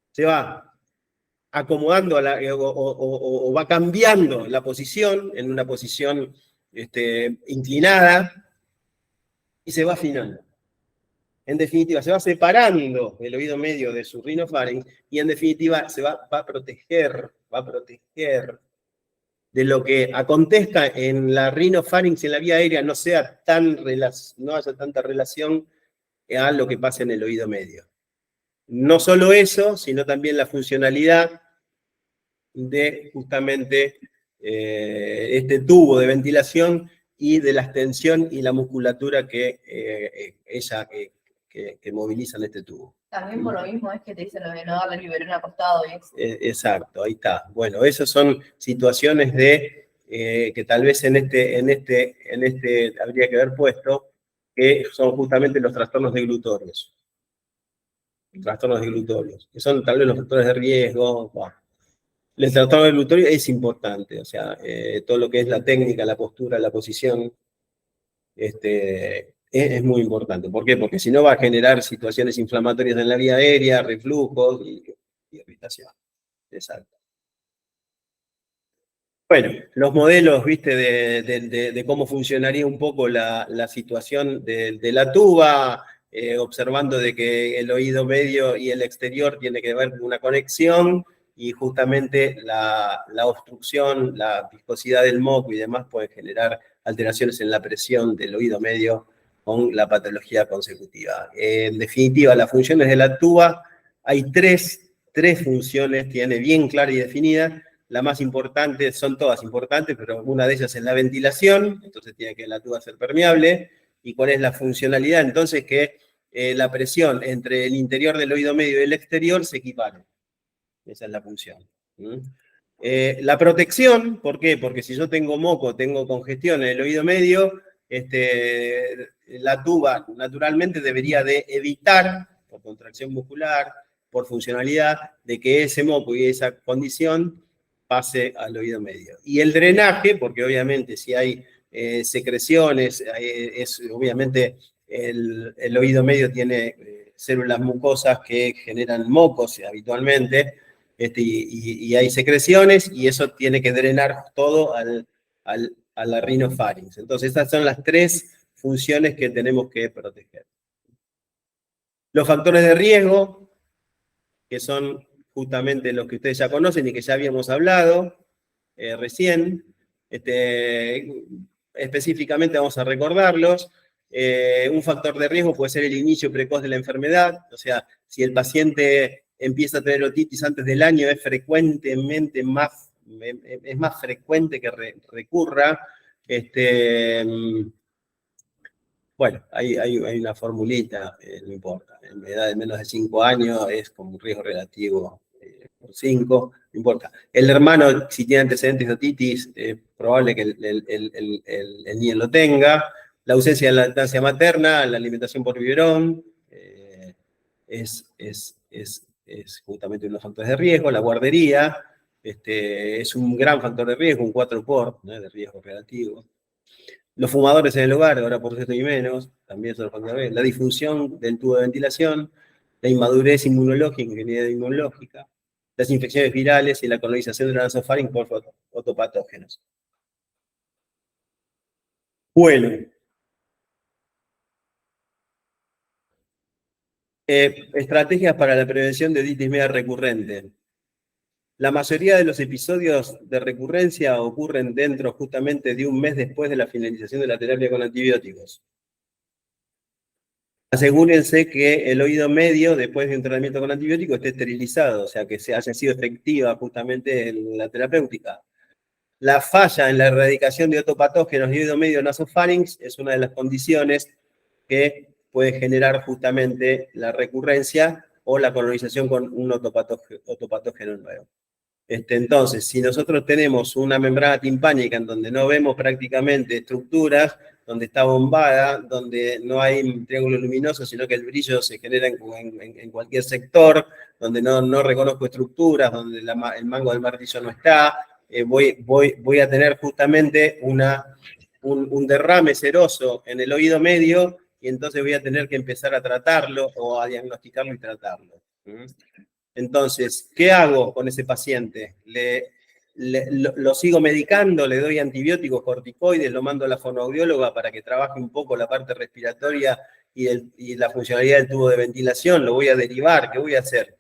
se va acomodando o va cambiando la posición en una posición inclinada y se va afinando. En definitiva, se va separando el oído medio de su rinofarinx y en definitiva se va a proteger de lo que acontezca en la rinofarinx, en la vía aérea, no haya tanta relación a lo que pasa en el oído medio. No solo eso, sino también la funcionalidad de justamente este tubo de ventilación y de la extensión y la musculatura que movilizan este tubo. También por lo mismo es que te dicen lo de no darle biberón acostado y eso. Exacto, ahí está. Bueno, esas son situaciones que tal vez en este habría que haber puesto, que son justamente los trastornos deglutorios. Que son tal vez los factores de riesgo. Bueno. El trastorno deglutorio es importante, o sea, todo lo que es la técnica, la postura, la posición, es muy importante. ¿Por qué? Porque si no va a generar situaciones inflamatorias en la vía aérea, reflujos y irritación. Exacto. Bueno, los modelos, viste, de cómo funcionaría un poco la situación de la tuba, observando de que el oído medio y el exterior tiene que haber una conexión, y justamente la obstrucción, la viscosidad del moco y demás pueden generar alteraciones en la presión del oído medio con la patología consecutiva. En definitiva, las funciones de la tuba, hay tres funciones, tiene bien clara y definida. La más importante, son todas importantes, pero una de ellas es la ventilación, entonces tiene que la tuba ser permeable. ¿Y cuál es la funcionalidad? Entonces que la presión entre el interior del oído medio y el exterior se equipare. Esa es la función. La protección, ¿por qué? Porque si yo tengo moco, tengo congestión en el oído medio, la tuba naturalmente debería de evitar, por contracción muscular, por funcionalidad, de que ese moco y esa condición pase al oído medio. Y el drenaje, porque obviamente si hay secreciones, obviamente el oído medio tiene células mucosas que generan mocos habitualmente, y hay secreciones, y eso tiene que drenar todo a la rinofarinx. Entonces, estas son las tres funciones que tenemos que proteger. Los factores de riesgo, que son justamente los que ustedes ya conocen y que ya habíamos hablado recién, específicamente vamos a recordarlos. Un factor de riesgo puede ser el inicio precoz de la enfermedad, o sea, si el paciente empieza a tener otitis antes del año, es más frecuente que recurra. Bueno, hay una formulita, no importa, en edad de menos de 5 años es como un riesgo relativo por 5, no importa. El hermano, si tiene antecedentes de otitis, es probable que el niño lo tenga. La ausencia de la lactancia materna, la alimentación por biberón, es justamente uno de los factores de riesgo. La guardería, es un gran factor de riesgo, un 4 por, ¿no? De riesgo relativo. Los fumadores en el hogar, ahora por cierto y menos, también son factor de riesgo. La disfunción del tubo de ventilación, la inmadurez inmunológica, ingeniería inmunológica, las infecciones virales y la colonización de la nasofaring por fotopatógenos. Bueno. Estrategias para la prevención de otitis media recurrente. La mayoría de los episodios de recurrencia ocurren dentro justamente de un mes después de la finalización de la terapia con antibióticos. Asegúrense que el oído medio, después de un tratamiento con antibióticos, esté esterilizado, o sea, que haya sido efectiva justamente en la terapéutica. La falla en la erradicación de otopatógenos y oído medio nasofarinx es una de las condiciones que puede generar justamente la recurrencia o la colonización con un otopatógeno nuevo. Entonces, si nosotros tenemos una membrana timpánica en donde no vemos prácticamente estructuras, donde está bombada, donde no hay triángulo luminoso, sino que el brillo se genera en cualquier sector, donde no reconozco estructuras, donde el mango del martillo no está, voy a tener justamente un derrame seroso en el oído medio, y entonces voy a tener que empezar a tratarlo o a diagnosticarlo y tratarlo. Entonces, ¿qué hago con ese paciente? Lo sigo medicando, le doy antibióticos, corticoides, lo mando a la fonoaudióloga para que trabaje un poco la parte respiratoria y la funcionalidad del tubo de ventilación, lo voy a derivar, ¿qué voy a hacer?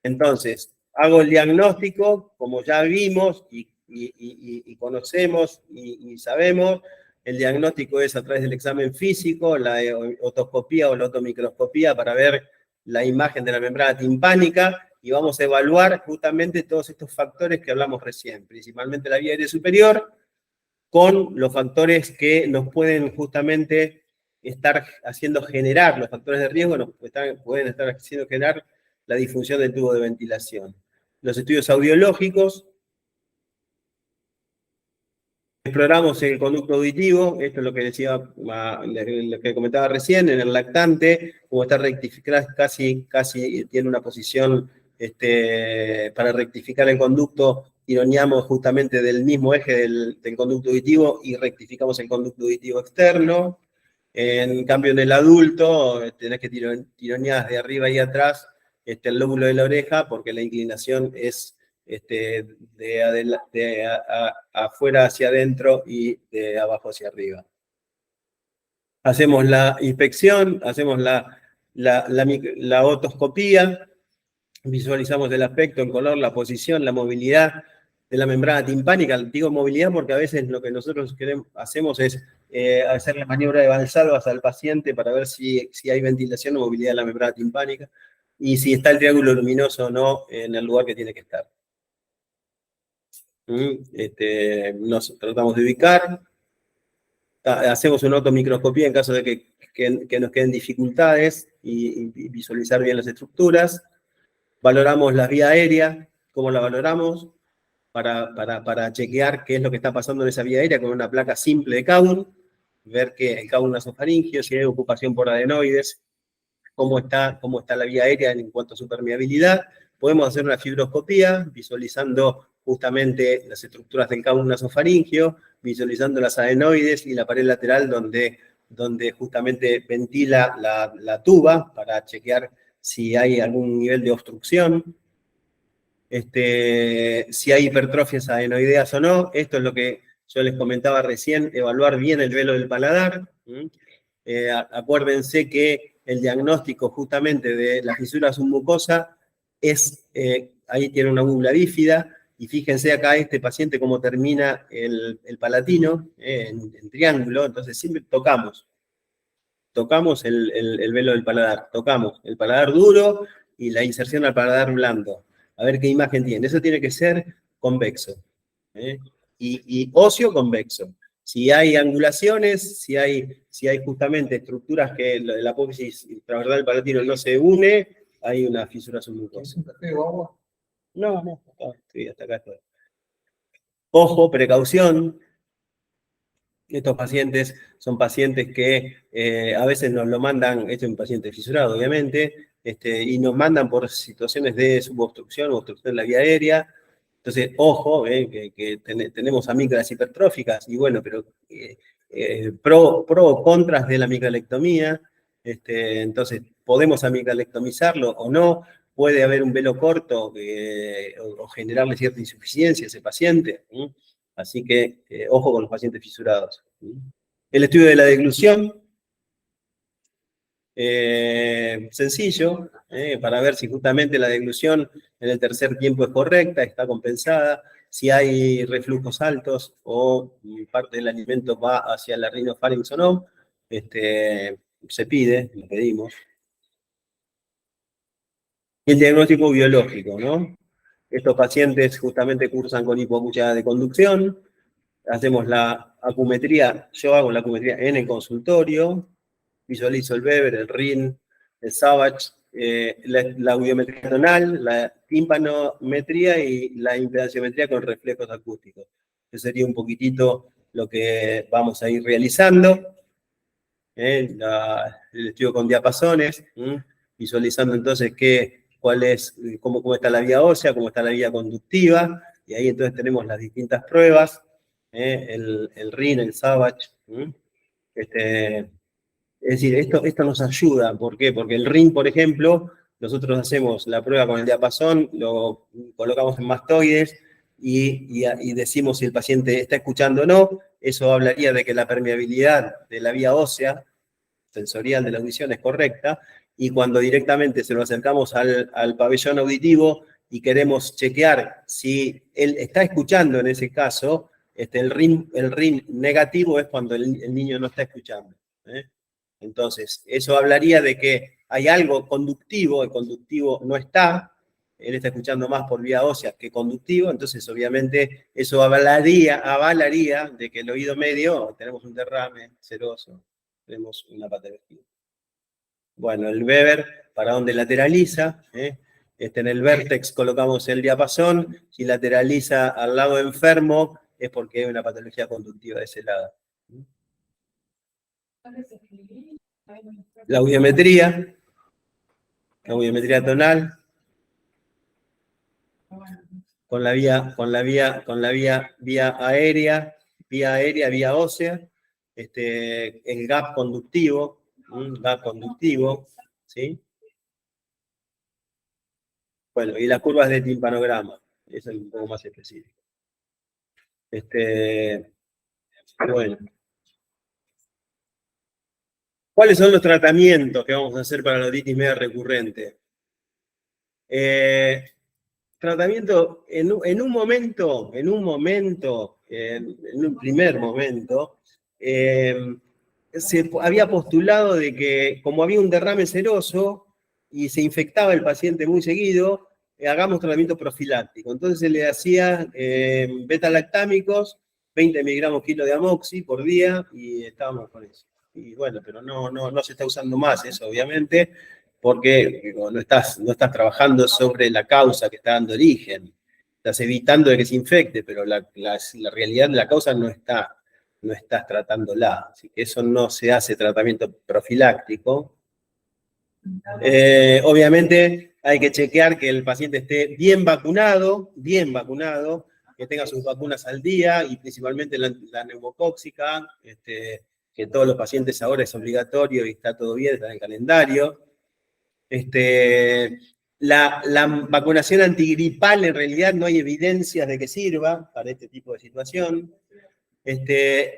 Entonces, hago el diagnóstico, como ya vimos y conocemos y sabemos. El diagnóstico es a través del examen físico, la otoscopía o la otomicroscopía para ver la imagen de la membrana timpánica, y vamos a evaluar justamente todos estos factores que hablamos recién, principalmente la vía aérea superior, con los factores que nos pueden justamente estar haciendo generar, los factores de riesgo pueden estar haciendo generar la disfunción del tubo de ventilación. Los estudios audiológicos. Exploramos el conducto auditivo, esto es lo que decía, lo que comentaba recién, en el lactante, como está rectificado, casi tiene una posición para rectificar el conducto, tironeamos justamente del mismo eje del conducto auditivo y rectificamos el conducto auditivo externo. En cambio, en el adulto, tenés que tironear de arriba y atrás el lóbulo de la oreja, porque la inclinación es de afuera hacia adentro y de abajo hacia arriba. Hacemos la inspección, hacemos la otoscopía, visualizamos el aspecto en color, la posición, la movilidad de la membrana timpánica. Digo movilidad porque a veces lo que nosotros hacemos es hacer la maniobra de Valsalvas al paciente para ver si hay ventilación o movilidad de la membrana timpánica y si está el triángulo luminoso o no en el lugar que tiene que estar. Nos tratamos de ubicar, hacemos una otomicroscopía en caso de que nos queden dificultades y visualizar bien las estructuras. Valoramos la vía aérea, ¿cómo la valoramos? Para chequear qué es lo que está pasando en esa vía aérea con una placa simple de Kaun, ver que el Kaun nasofaringio, si hay ocupación por adenoides, cómo está la vía aérea en cuanto a su permeabilidad. Podemos hacer una fibroscopía visualizando justamente las estructuras del Kaun nasofaringio, visualizando las adenoides y la pared lateral donde justamente ventila la tuba para chequear si hay algún nivel de obstrucción, si hay hipertrofias adenoideas o no. Esto es lo que yo les comentaba recién, evaluar bien el velo del paladar. Acuérdense que el diagnóstico justamente de la fisura submucosa es, ahí tiene una úvula bífida, y fíjense acá este paciente cómo termina el palatino en triángulo. Entonces siempre tocamos el velo del paladar, tocamos el paladar duro y la inserción al paladar blando, a ver qué imagen tiene. Eso tiene que ser convexo, y óseo convexo. Si hay angulaciones, si hay justamente estructuras que la apófisis transversal del palatino no se une, hay una fisura submucosa. No, estoy hasta acá. Ojo, precaución. Estos pacientes son pacientes que a veces nos lo mandan, este es un paciente fisurado obviamente, y nos mandan por situaciones de subobstrucción o obstrucción de la vía aérea. Entonces, ojo, que tenemos amígdalas hipertróficas, y bueno, pero pro o contras de la amigdalectomía, entonces, ¿podemos amigdalectomizarlo o no? Puede haber un velo corto o generarle cierta insuficiencia a ese paciente. Así que, ojo con los pacientes fisurados. El estudio de la deglución, sencillo, para ver si justamente la deglución en el tercer tiempo es correcta, está compensada, si hay reflujos altos o parte del alimento va hacia la rinofarinx o no, se pide, lo pedimos. Y el diagnóstico biológico, ¿no? Estos pacientes justamente cursan con hipoacusia de conducción, hacemos la acumetría, yo hago la acumetría en el consultorio, visualizo el Weber, el Rin, el Savage, la audiometría tonal, la timpanometría y la impedanciometría con reflejos acústicos. Eso sería un poquitito lo que vamos a ir realizando. El estudio con diapasones, visualizando entonces cómo está la vía ósea, cómo está la vía conductiva, y ahí entonces tenemos las distintas pruebas, el Rin, el Savage. Es decir, esto nos ayuda. ¿Por qué? Porque el Rin, por ejemplo, nosotros hacemos la prueba con el diapasón, lo colocamos en mastoides y decimos si el paciente está escuchando o no. Eso hablaría de que la permeabilidad de la vía ósea sensorial de la audición es correcta, y cuando directamente se lo acercamos al pabellón auditivo y queremos chequear si él está escuchando en ese caso, el ring negativo es cuando el niño no está escuchando. Entonces, eso hablaría de que hay algo conductivo, el conductivo no está, él está escuchando más por vía ósea que conductivo, entonces obviamente eso avalaría de que el oído medio tenemos un derrame seroso, tenemos una patología. Bueno, el Weber, para donde lateraliza, en el vértex colocamos el diapasón, si lateraliza al lado enfermo es porque hay una patología conductiva de ese lado. La audiometría tonal, con la vía aérea, vía ósea, el gap conductivo, ¿sí? Bueno, y las curvas de timpanograma, eso es un poco más específico. Bueno. ¿Cuáles son los tratamientos que vamos a hacer para la otitis media recurrente? Tratamiento, en un primer momento, se había postulado de que como había un derrame seroso y se infectaba el paciente muy seguido, hagamos tratamiento profiláctico. Entonces se le hacía beta-lactámicos, 20 miligramos kilo de amoxi por día, y estábamos con eso. Y bueno, pero no se está usando más eso, obviamente, porque no estás trabajando sobre la causa que está dando origen. Estás evitando de que se infecte, pero la realidad de la causa no estás tratándola. Así que eso no se hace tratamiento profiláctico. Obviamente hay que chequear que el paciente esté bien vacunado, que tenga sus vacunas al día, y principalmente la neumocóxica, que todos los pacientes ahora es obligatorio y está todo bien, está en el calendario. La vacunación antigripal en realidad no hay evidencias de que sirva para este tipo de situación. Se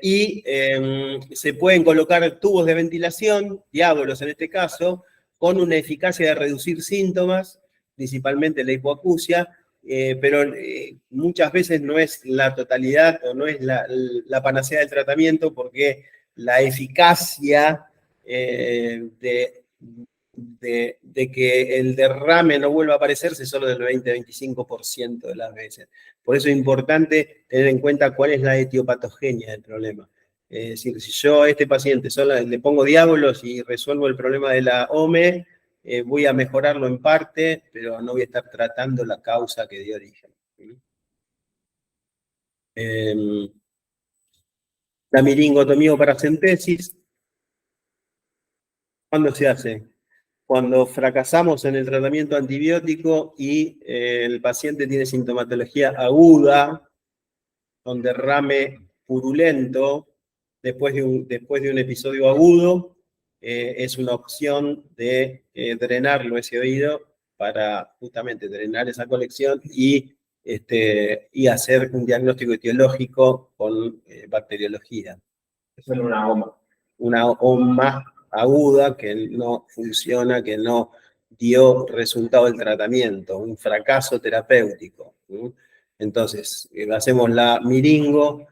pueden colocar tubos de ventilación, diábolos en este caso, con una eficacia de reducir síntomas, principalmente la hipoacusia, pero muchas veces no es la totalidad o no es la panacea del tratamiento, porque la eficacia de que el derrame no vuelva a aparecerse solo del 20-25% de las veces. Por eso es importante tener en cuenta cuál es la etiopatogenia del problema. Es decir, si yo a este paciente solo le pongo diábolos y resuelvo el problema de la OME, voy a mejorarlo en parte, pero no voy a estar tratando la causa que dio origen. La miringotomía o paracentesis, ¿cuándo se hace? cuando fracasamos en el tratamiento antibiótico y el paciente tiene sintomatología aguda, con derrame purulento, después de un episodio agudo, es una opción de drenarlo ese oído para justamente drenar esa colección y hacer un diagnóstico etiológico con bacteriología. Eso es una goma. Una OMA aguda que no funciona, que no dio resultado del tratamiento, un fracaso terapéutico. Entonces, hacemos la miringo,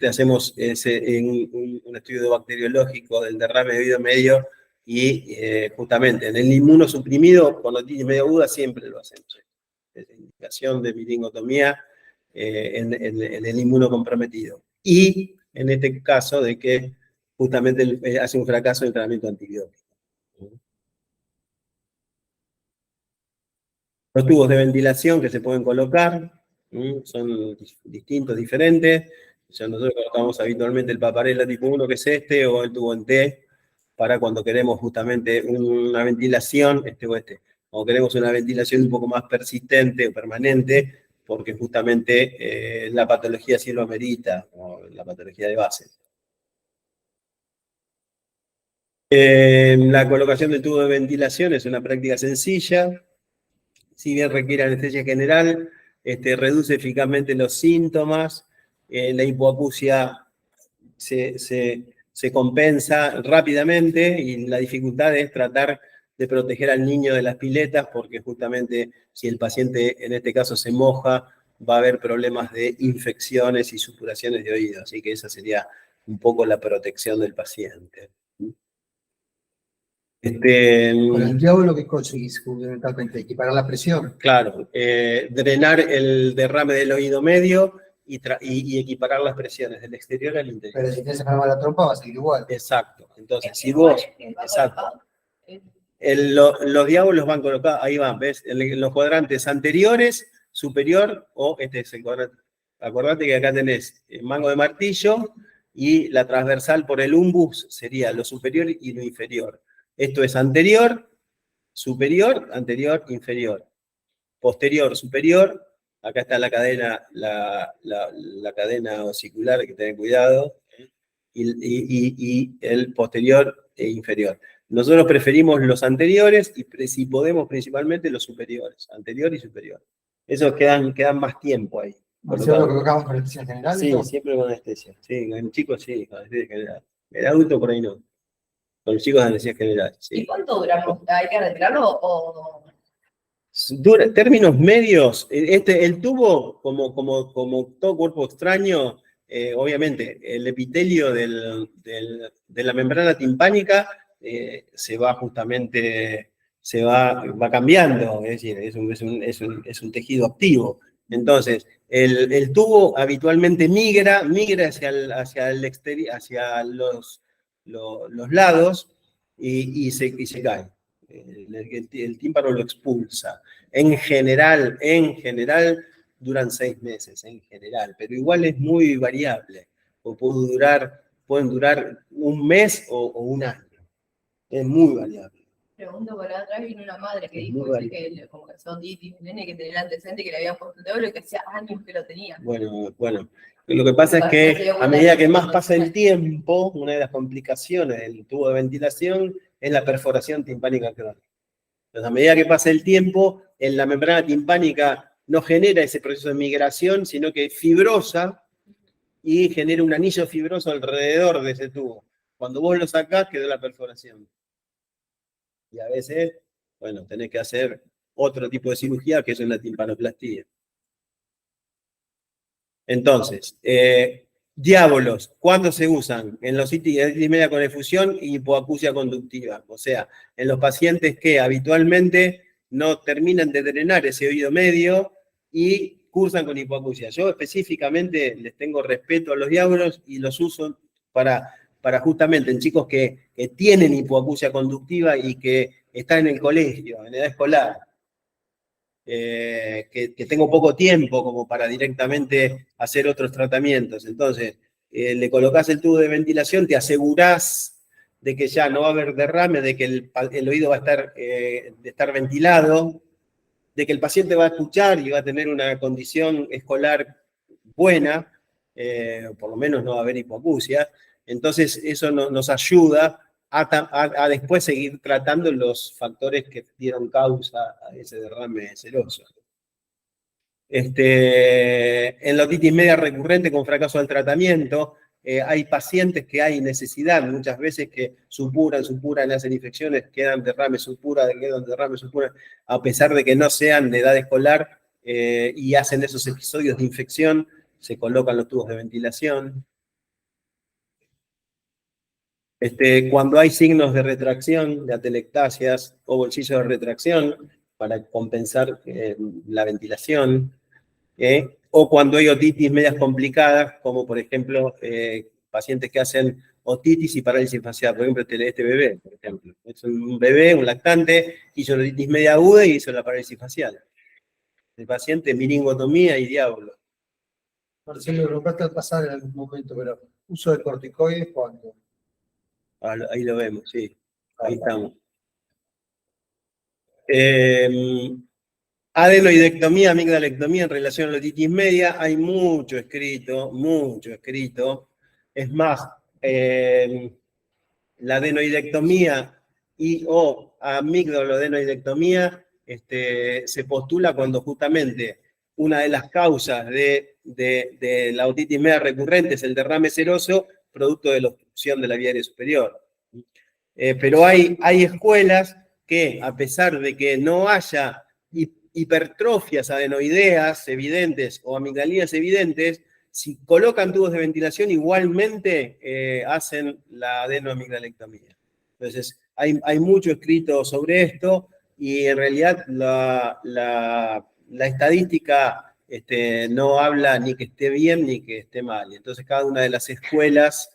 hacemos un estudio bacteriológico del derrame de oído medio y justamente en el inmunosuprimido, cuando tiene medio aguda, siempre lo hacemos. Es indicación de miringotomía en el inmunocomprometido. Y en este caso de que justamente hace un fracaso del tratamiento antibiótico. Los tubos de ventilación que se pueden colocar son distintos, diferentes. O sea, nosotros colocamos habitualmente el Paparella tipo 1, que es este, o el tubo en T, para cuando queremos justamente una ventilación, o queremos una ventilación un poco más persistente o permanente, porque justamente la patología sí lo amerita, o la patología de base. La colocación del tubo de ventilación es una práctica sencilla, si bien requiere anestesia general, reduce eficazmente los síntomas, la hipoacusia se compensa rápidamente y la dificultad es tratar de proteger al niño de las piletas, porque justamente si el paciente en este caso se moja, va a haber problemas de infecciones y supuraciones de oído, así que esa sería un poco la protección del paciente. Con el diablo, ¿qué conseguís fundamentalmente? Equiparar la presión. Claro, drenar el derrame del oído medio y equiparar las presiones del exterior al interior. Pero si tienes enferma la trompa, va a seguir igual. Exacto. Entonces, si vos... Exacto. Los diablos van colocados, ahí van, ¿ves? En los cuadrantes anteriores, superior, o este es el cuadrante. Acordate que acá tenés el mango de martillo y la transversal por el umbus sería lo superior y lo inferior. Esto es anterior, superior, anterior, inferior. Posterior, superior. Acá está la cadena, la cadena osicular, hay que tener cuidado. Y el posterior e inferior. Nosotros preferimos los anteriores y si podemos principalmente los superiores, anterior y superior. Esos quedan más tiempo ahí. ¿Eso lo colocamos con anestesia general? Sí, ¿no? siempre con anestesia. Sí, en chicos sí, con anestesia general. El adulto por ahí no. Con los chicos de anestesia general. Sí. ¿Y cuánto duramos? ¿Hay que retirarlo o...? Términos medios, el tubo, como todo cuerpo extraño, obviamente, el epitelio de la membrana timpánica va cambiando, es decir, es un tejido activo. Entonces, el tubo habitualmente migra hacia el exterior, hacia los lados y se cae. El tímpano lo expulsa. En general, duran 6 meses, en general, pero igual es muy variable. Pueden durar un mes o un año. Es muy variable. Pregunto por atrás, vino una madre que Es dijo muy que como que son ditis, un nene que tenía el antecedente que le habían puesto el dedo y que hacía años que lo tenía. Bueno. Lo que pasa es que a medida que más pasa el tiempo, una de las complicaciones del tubo de ventilación es la perforación timpánica crónica. Entonces, a medida que pasa el tiempo, en la membrana timpánica no genera ese proceso de migración, sino que fibrosa y genera un anillo fibroso alrededor de ese tubo. Cuando vos lo sacás, quedó la perforación. Y a veces, bueno, tenés que hacer otro tipo de cirugía, que es una timpanoplastía. Entonces, diábolos, ¿cuándo se usan? En los itis media con efusión y hipoacusia conductiva. O sea, en los pacientes que habitualmente no terminan de drenar ese oído medio y cursan con hipoacusia. Yo específicamente les tengo respeto a los diábolos y los uso para justamente en chicos que tienen hipoacusia conductiva y que están en el colegio, en edad escolar. Que tengo poco tiempo como para directamente hacer otros tratamientos. Entonces, le colocás el tubo de ventilación, te asegurás de que ya no va a haber derrame, de que el oído va a estar, de estar ventilado, de que el paciente va a escuchar y va a tener una condición escolar buena, por lo menos no va a haber hipoacusia. Entonces eso nos ayuda a después seguir tratando los factores que dieron causa a ese derrame seroso. En la otitis media recurrente con fracaso del tratamiento, hay pacientes que hay necesidad, muchas veces que supuran, le hacen infecciones, quedan derrames, a pesar de que no sean de edad escolar, y hacen esos episodios de infección, se colocan los tubos de ventilación. Cuando hay signos de retracción, de atelectasias o bolsillos de retracción, para compensar la ventilación, o cuando hay otitis medias complicadas, como por ejemplo pacientes que hacen otitis y parálisis facial, por ejemplo este bebé, por ejemplo. Es un bebé, un lactante, hizo la otitis media aguda y hizo la parálisis facial. El paciente miringotomía y diablo. Marcelo, lo nombraste al pasar en algún momento, pero uso de corticoides cuando. Ahí lo vemos, sí. Ahí estamos. Adenoidectomía, amigdalectomía en relación a la otitis media, hay mucho escrito, mucho escrito. Es más, la adenoidectomía y o amigdaloadenoidectomía se postula cuando justamente una de las causas de la otitis media recurrente es el derrame seroso, producto de la obstrucción de la vía aérea superior. Pero hay escuelas que, a pesar de que no haya hipertrofias adenoideas evidentes o amigdalinas evidentes, si colocan tubos de ventilación, igualmente hacen la adenoamigdalectomía. Entonces, hay mucho escrito sobre esto y en realidad la estadística no habla ni que esté bien ni que esté mal. Entonces, cada una de las escuelas,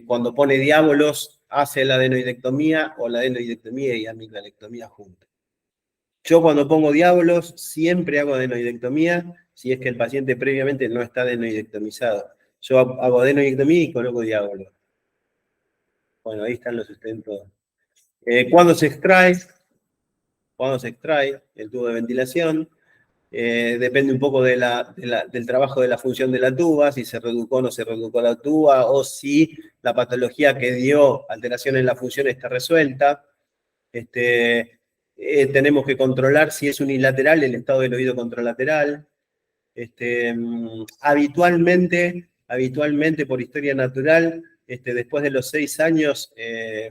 cuando pone diábolos, hace la adenoidectomía o la adenoidectomía y amigdalectomía juntas. Yo cuando pongo diábolos siempre hago adenoidectomía si es que el paciente previamente no está adenoidectomizado. Yo hago adenoidectomía y coloco diábolos. Bueno, ahí están los sustentos. ¿Cuándo se extrae? ¿Cuándo se extrae el tubo de ventilación? Depende un poco del trabajo de la función de la tuba, si se reducó o no se reducó la tuba, o si la patología que dio alteración en la función está resuelta. Tenemos que controlar si es unilateral el estado del oído contralateral. Habitualmente, por historia natural, después de los 6 años,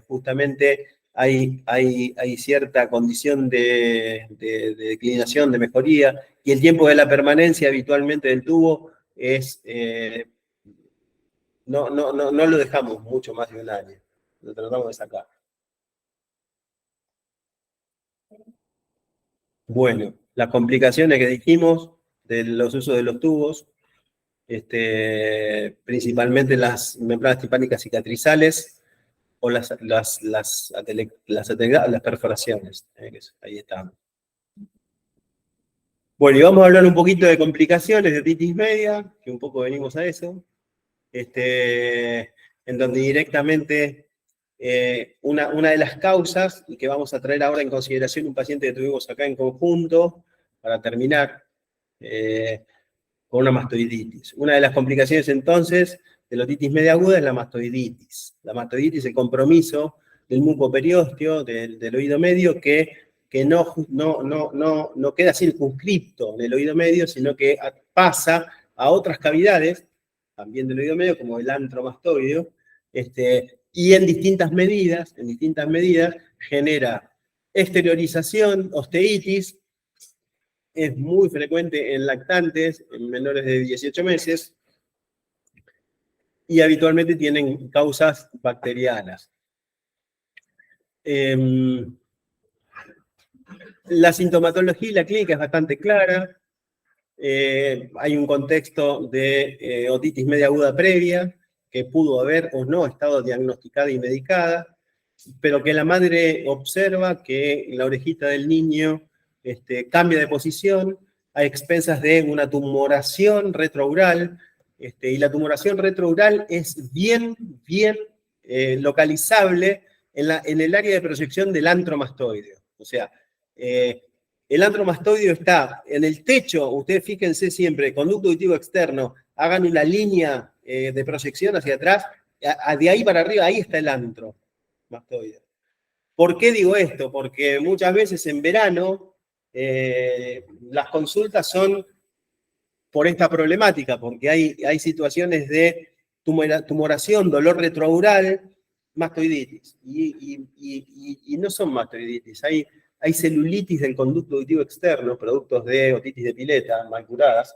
justamente hay cierta condición de declinación, de mejoría, y el tiempo de la permanencia habitualmente del tubo es, no lo dejamos mucho más de un año, lo tratamos de sacar. Bueno, las complicaciones que dijimos de los usos de los tubos, principalmente las membranas timpánicas cicatrizales o las perforaciones. Ahí estamos. Bueno, y vamos a hablar un poquito de complicaciones de otitis media, que un poco venimos a eso, en donde directamente una de las causas, y que vamos a traer ahora en consideración un paciente que tuvimos acá en conjunto, para terminar, con una mastoiditis. Una de las complicaciones entonces de la otitis media aguda es la mastoiditis. La mastoiditis es el compromiso del mucoperiósteo, del oído medio, que no queda circunscripto en el oído medio, sino que pasa a otras cavidades, también del oído medio, como el antromastoideo, y en distintas medidas genera exteriorización, osteitis, es muy frecuente en lactantes, en menores de 18 meses, y habitualmente tienen causas bacterianas. La sintomatología y la clínica es bastante clara. Hay un contexto de otitis media aguda previa, que pudo haber o no estado diagnosticada y medicada, pero que la madre observa que la orejita del niño cambia de posición a expensas de una tumoración retroaural, y la tumoración retroaural es bien localizable en el área de proyección del antro mastoideo. O sea, el antro mastoideo está en el techo, ustedes fíjense siempre, conducto auditivo externo, hagan una línea de proyección hacia atrás, de ahí para arriba, ahí está el antro mastoideo. ¿Por qué digo esto? Porque muchas veces en verano las consultas son por esta problemática, porque hay situaciones de tumoración, dolor retroaural, mastoiditis. Y no son mastoiditis, hay celulitis del conducto auditivo externo, productos de otitis de pileta, mal curadas,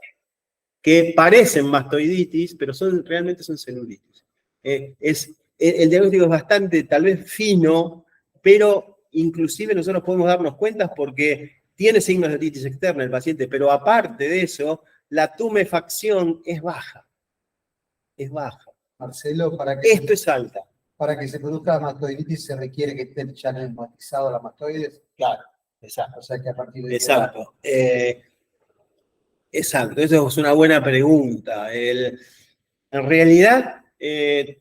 que parecen mastoiditis, pero realmente son celulitis. El diagnóstico es bastante, tal vez, fino, pero inclusive nosotros podemos darnos cuenta porque tiene signos de otitis externa el paciente, pero aparte de eso, la tumefacción es baja. Es baja. Marcelo, Esto es alta. para que se produzca la mastoiditis se requiere que esté ya neumatizado la mastoides. Claro, exacto. O sea que a partir de Exacto. Exacto, eso es una buena pregunta. En realidad,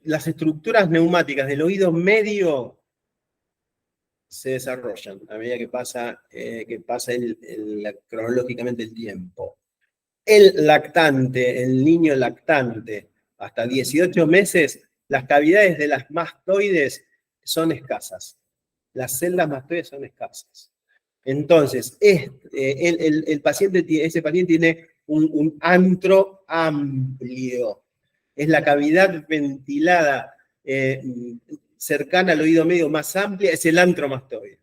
las estructuras neumáticas del oído medio se desarrollan a medida que pasa cronológicamente el tiempo. El lactante, el niño lactante, hasta 18 meses, las cavidades de las mastoides son escasas. Las celdas mastoides son escasas. Entonces, ese paciente tiene un antro amplio. Es la cavidad ventilada cercana al oído medio más amplia, es el antro mastoide.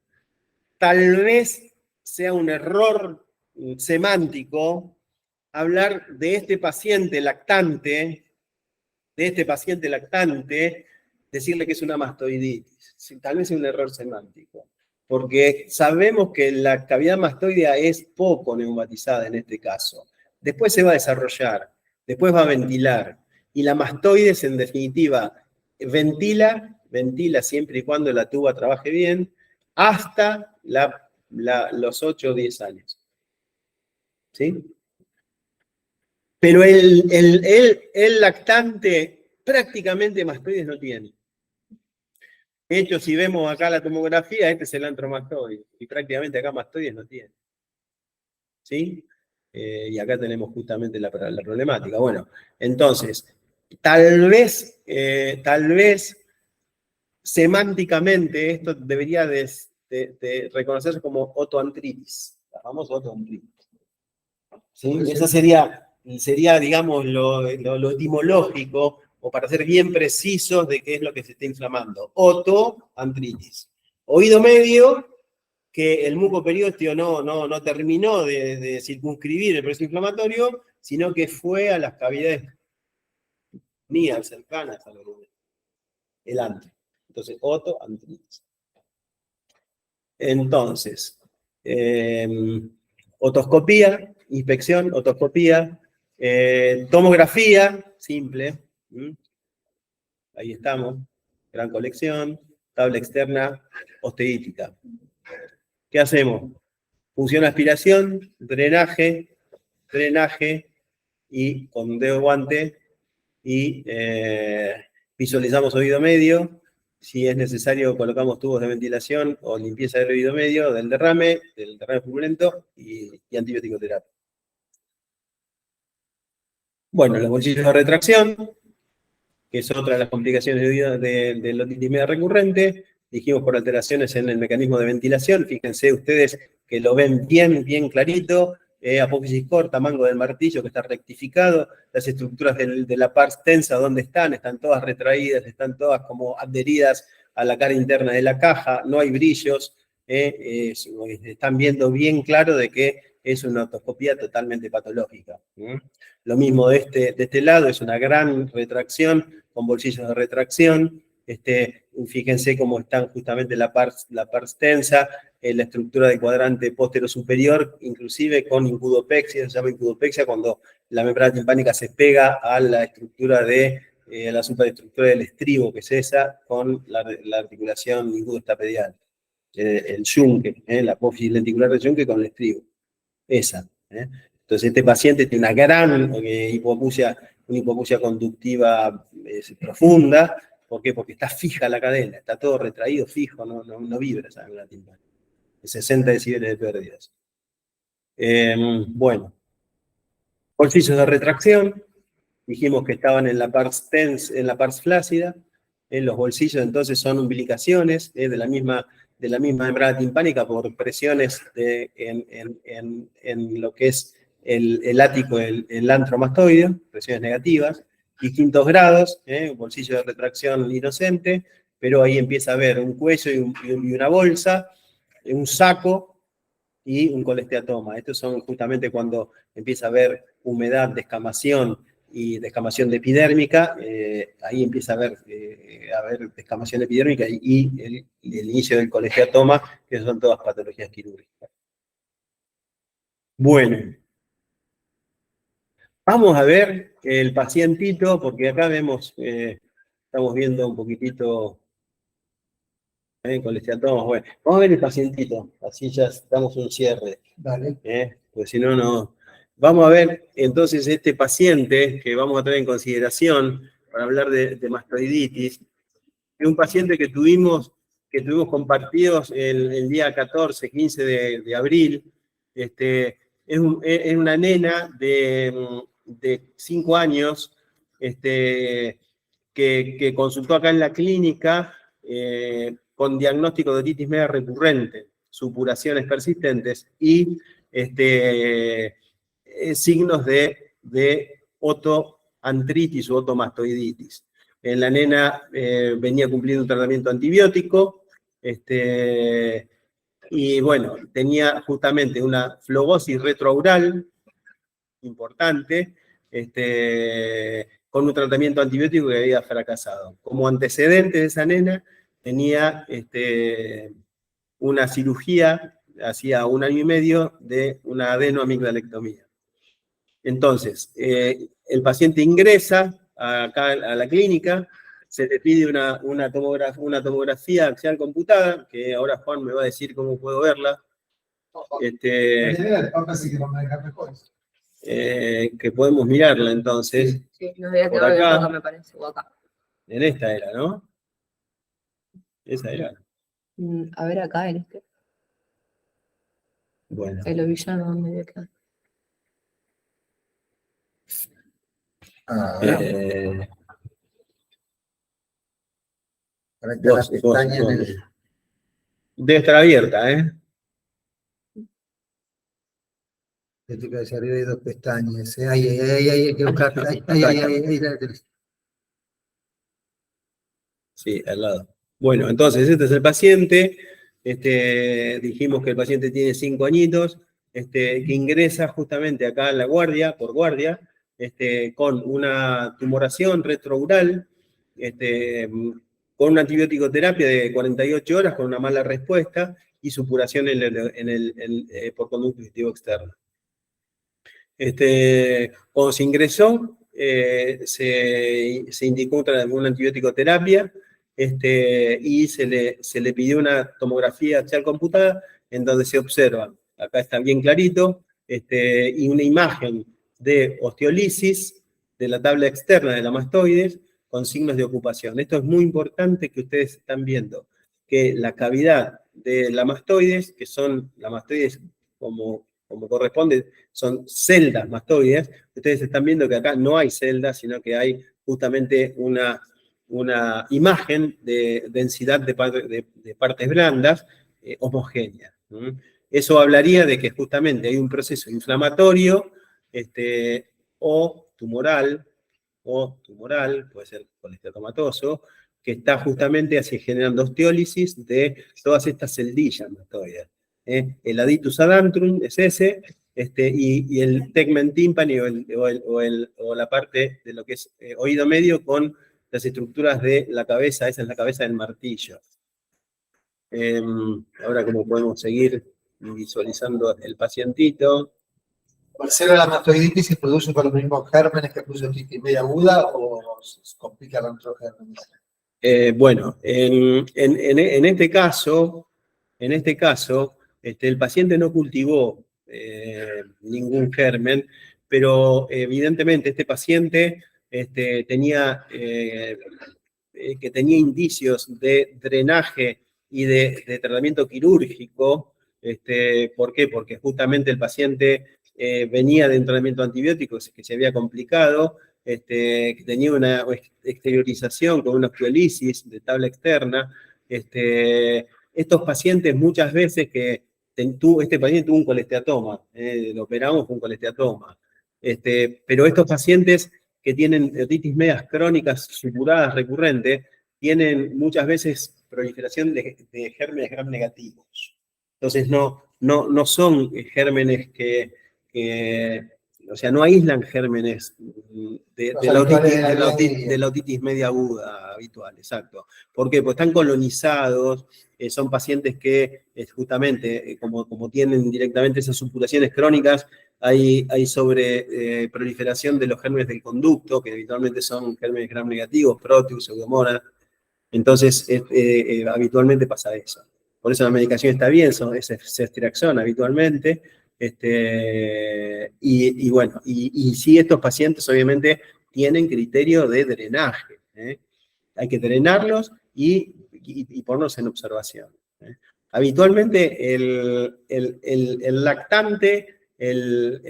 Tal vez sea un error semántico hablar de este paciente lactante, decirle que es una mastoiditis. Tal vez es un error semántico, porque sabemos que la cavidad mastoidea es poco neumatizada en este caso. Después se va a desarrollar, después va a ventilar, y la mastoides, en definitiva, ventila siempre y cuando la tuba trabaje bien, hasta los 8 o 10 años. ¿Sí? Pero el lactante prácticamente mastoides no tiene. De hecho, si vemos acá la tomografía, este es el antromastoide, y prácticamente acá mastoides no tiene. ¿Sí? Y acá tenemos justamente la problemática. Bueno, entonces, tal vez semánticamente esto debería de reconocerse como otoantritis, la famosa otoantritis. ¿Sí? Esa sería, digamos, lo etimológico, o para ser bien precisos de qué es lo que se está inflamando. Otoantritis. Oído medio, que el muco periósteo no terminó de circunscribir el proceso inflamatorio, sino que fue a las cavidades mías cercanas al oído. El antro. Entonces, otoantritis. Entonces, otoscopía, inspección, otoscopía, tomografía, simple. Ahí estamos, gran colección, tabla externa osteítica. ¿Qué hacemos? Función aspiración, drenaje, y con dedo guante, y visualizamos oído medio. Si es necesario, colocamos tubos de ventilación o limpieza del oído medio, del derrame purulento y antibiótico terapia. Bueno, los bolsillos de retracción, que es otra de las complicaciones de la otitis media recurrente. Dijimos por alteraciones en el mecanismo de ventilación. Fíjense ustedes que lo ven bien clarito. Apófisis corta, mango del martillo que está rectificado. Las estructuras de la pars tensa, ¿dónde están? Están todas retraídas, están todas como adheridas a la cara interna de la caja. No hay brillos. Están viendo bien claro de que es una otoscopía totalmente patológica. Lo mismo de este lado, es una gran retracción con bolsillos de retracción. Fíjense cómo están justamente la pars tensa, la estructura del cuadrante póstero superior, inclusive con incudopexia. Se llama incudopexia cuando la membrana timpánica se pega a la estructura la superestructura del estribo, que es esa, con la articulación incudo-estapedial. El yunque, la apófisis lenticular del yunque con el estribo. Esa. Entonces este paciente tiene una gran hipoacusia conductiva profunda, ¿Por qué? Porque está fija la cadena, está todo retraído, fijo, no vibra esa médula timpánica. 60 decibeles de pérdidas. Bueno, bolsillos de retracción, dijimos que estaban en la pars tens, en la pars flácida. Los bolsillos entonces son umbilicaciones de la misma membrana timpánica por presiones en lo que es el ático, el antromastoideo, presiones negativas, distintos grados, bolsillo de retracción inocente, pero ahí empieza a haber un cuello y una bolsa, un saco y un colesteatoma. Estos son justamente cuando empieza a haber humedad, descamación y descamación de epidérmica, ahí empieza a haber descamación epidérmica y el inicio del colesteatoma, que son todas patologías quirúrgicas. Bueno, vamos a ver el pacientito, porque acá vemos, estamos viendo un poquitito colesteatomas. Bueno, vamos a ver el pacientito, así ya damos un cierre. Dale. Pues si no, no. Vamos a ver entonces este paciente que vamos a tener en consideración para hablar de mastoiditis. Es un paciente que tuvimos compartidos el día 14, 15 de abril. Es una nena de 5 años que consultó acá en la clínica con diagnóstico de otitis media recurrente, supuraciones persistentes y signos de otoantritis u otomastoiditis. La nena venía cumpliendo un tratamiento antibiótico y bueno, tenía justamente una flogosis retroaural importante con un tratamiento antibiótico que había fracasado. Como antecedente de esa nena tenía una cirugía hacía 1 año y medio de una adenoamigdalectomía. Entonces, el paciente ingresa acá a la clínica, se le pide una tomografía axial computada, que ahora Juan me va a decir cómo puedo verla. Que podemos mirarla entonces. Sí, nos debe por tener acá, acá, me parece, o acá. En esta era, ¿no? Esa era. A ver acá en este. Bueno. El ovillano donde debe quedar. Debe estar abierta, ¿eh? Hacia arriba hay 2 pestañas. Ahí, hay que buscar. Ahí. Sí, al lado. Bueno, entonces este es el paciente. Dijimos que el paciente tiene 5 añitos, que ingresa justamente acá en la guardia, por guardia, con una tumoración retroaural, con una antibiótico terapia de 48 horas, con una mala respuesta, y supuración por conducto digestivo externo. Cuando se ingresó, se indicó un antibiótico terapia y se le pidió una tomografía axial computada en donde se observa, acá está bien clarito, y una imagen de osteolisis de la tabla externa de la mastoides con signos de ocupación. Esto es muy importante que ustedes están viendo, que la cavidad de la mastoides, que son la mastoides como corresponde, son celdas mastoides. Ustedes están viendo que acá no hay celdas, sino que hay justamente una imagen de densidad de partes blandas homogénea. Eso hablaría de que justamente hay un proceso inflamatorio o tumoral, puede ser colesteatomatoso, que está justamente así generando osteólisis de todas estas celdillas mastoides. El aditus adantrum es ese, y el tegmen tympani o la parte de lo que es oído medio con las estructuras de la cabeza, esa es la cabeza del martillo. Ahora, ¿cómo podemos seguir visualizando el pacientito? Marcelo, ¿la mastoiditis se produce con los mismos gérmenes que produce otitis media aguda o se complica con otros gérmenes? Bueno, en este caso, el paciente no cultivó ningún germen, pero evidentemente este paciente tenía que tenía indicios de drenaje y de tratamiento quirúrgico. ¿Por qué? Porque justamente el paciente venía de un tratamiento antibiótico que se había complicado, que tenía una exteriorización con una osteolisis de tabla externa. Estos pacientes muchas veces que este paciente tuvo un colesteatoma, lo operamos con un colesteatoma. Pero estos pacientes que tienen otitis medias crónicas supuradas recurrentes, tienen muchas veces proliferación de gérmenes gram negativos. Entonces no son gérmenes o sea, no aíslan gérmenes de la otitis media aguda habitual, exacto. ¿Por qué? Porque están colonizados, son pacientes que justamente, como tienen directamente esas supuraciones crónicas, hay sobre proliferación de los gérmenes del conducto, que habitualmente son gérmenes gram negativos, Proteus, Pseudomonas. Entonces, habitualmente pasa eso. Por eso la medicación está bien, es ceftriaxona habitualmente. Y bueno, y sí, estos pacientes obviamente tienen criterio de drenaje. Hay que drenarlos y ponerlos en observación. Habitualmente el lactante, el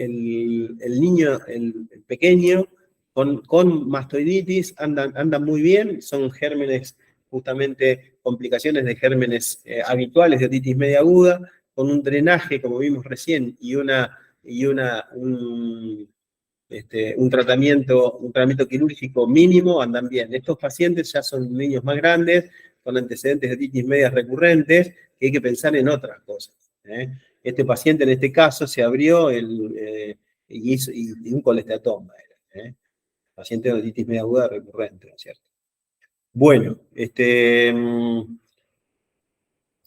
niño, el pequeño, con mastoiditis andan muy bien, son gérmenes, justamente complicaciones de gérmenes habituales de otitis media aguda, con un drenaje, como vimos recién, y un tratamiento quirúrgico mínimo, andan bien. Estos pacientes ya son niños más grandes, con antecedentes de otitis medias recurrentes, que hay que pensar en otras cosas. Este paciente en este caso se abrió y un colesteatoma. Paciente de otitis media aguda recurrente, ¿no es cierto? Bueno,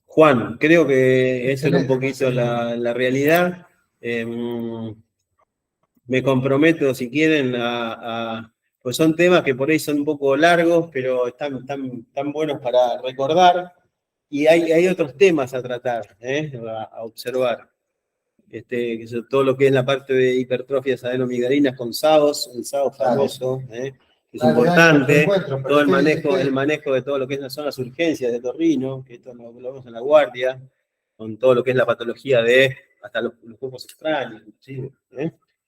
Juan, creo que esa era un poquito la realidad. Me comprometo, si quieren, pues son temas que por ahí son un poco largos, pero están buenos para recordar. Y hay otros temas a tratar, a observar. Todo lo que es la parte de hipertrofias adenomigdalinas con SAOS, el SAOS famoso, que es importante. Todo el manejo de todo lo que es las zonas urgencias de Torrino, que esto lo vemos en La Guardia, con todo lo que es la patología de hasta los cuerpos extraños, ¿sí?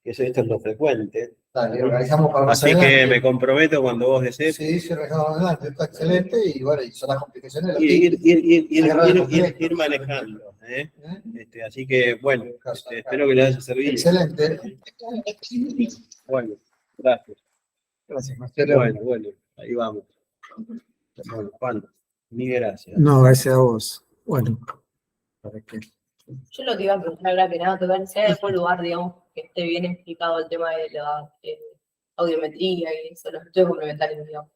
Esto es lo frecuente. Dale, organizamos para más Así adelante. que me comprometo cuando vos desees. Sí, sí, organizamos adelante, está excelente y bueno, y son las complicaciones de la Ir manejando. Así que bueno, espero que les haya servido. Excelente. Bueno, gracias. Gracias, Marcelo. Bueno, ahí vamos. Bueno, Juan, mil gracias. No, gracias a vos. Bueno, ¿para qué? Yo lo que iba a preguntar era que nada, tocar si hay algún lugar, digamos, que esté bien explicado el tema de la audiometría y eso, los estudios complementarios, digamos.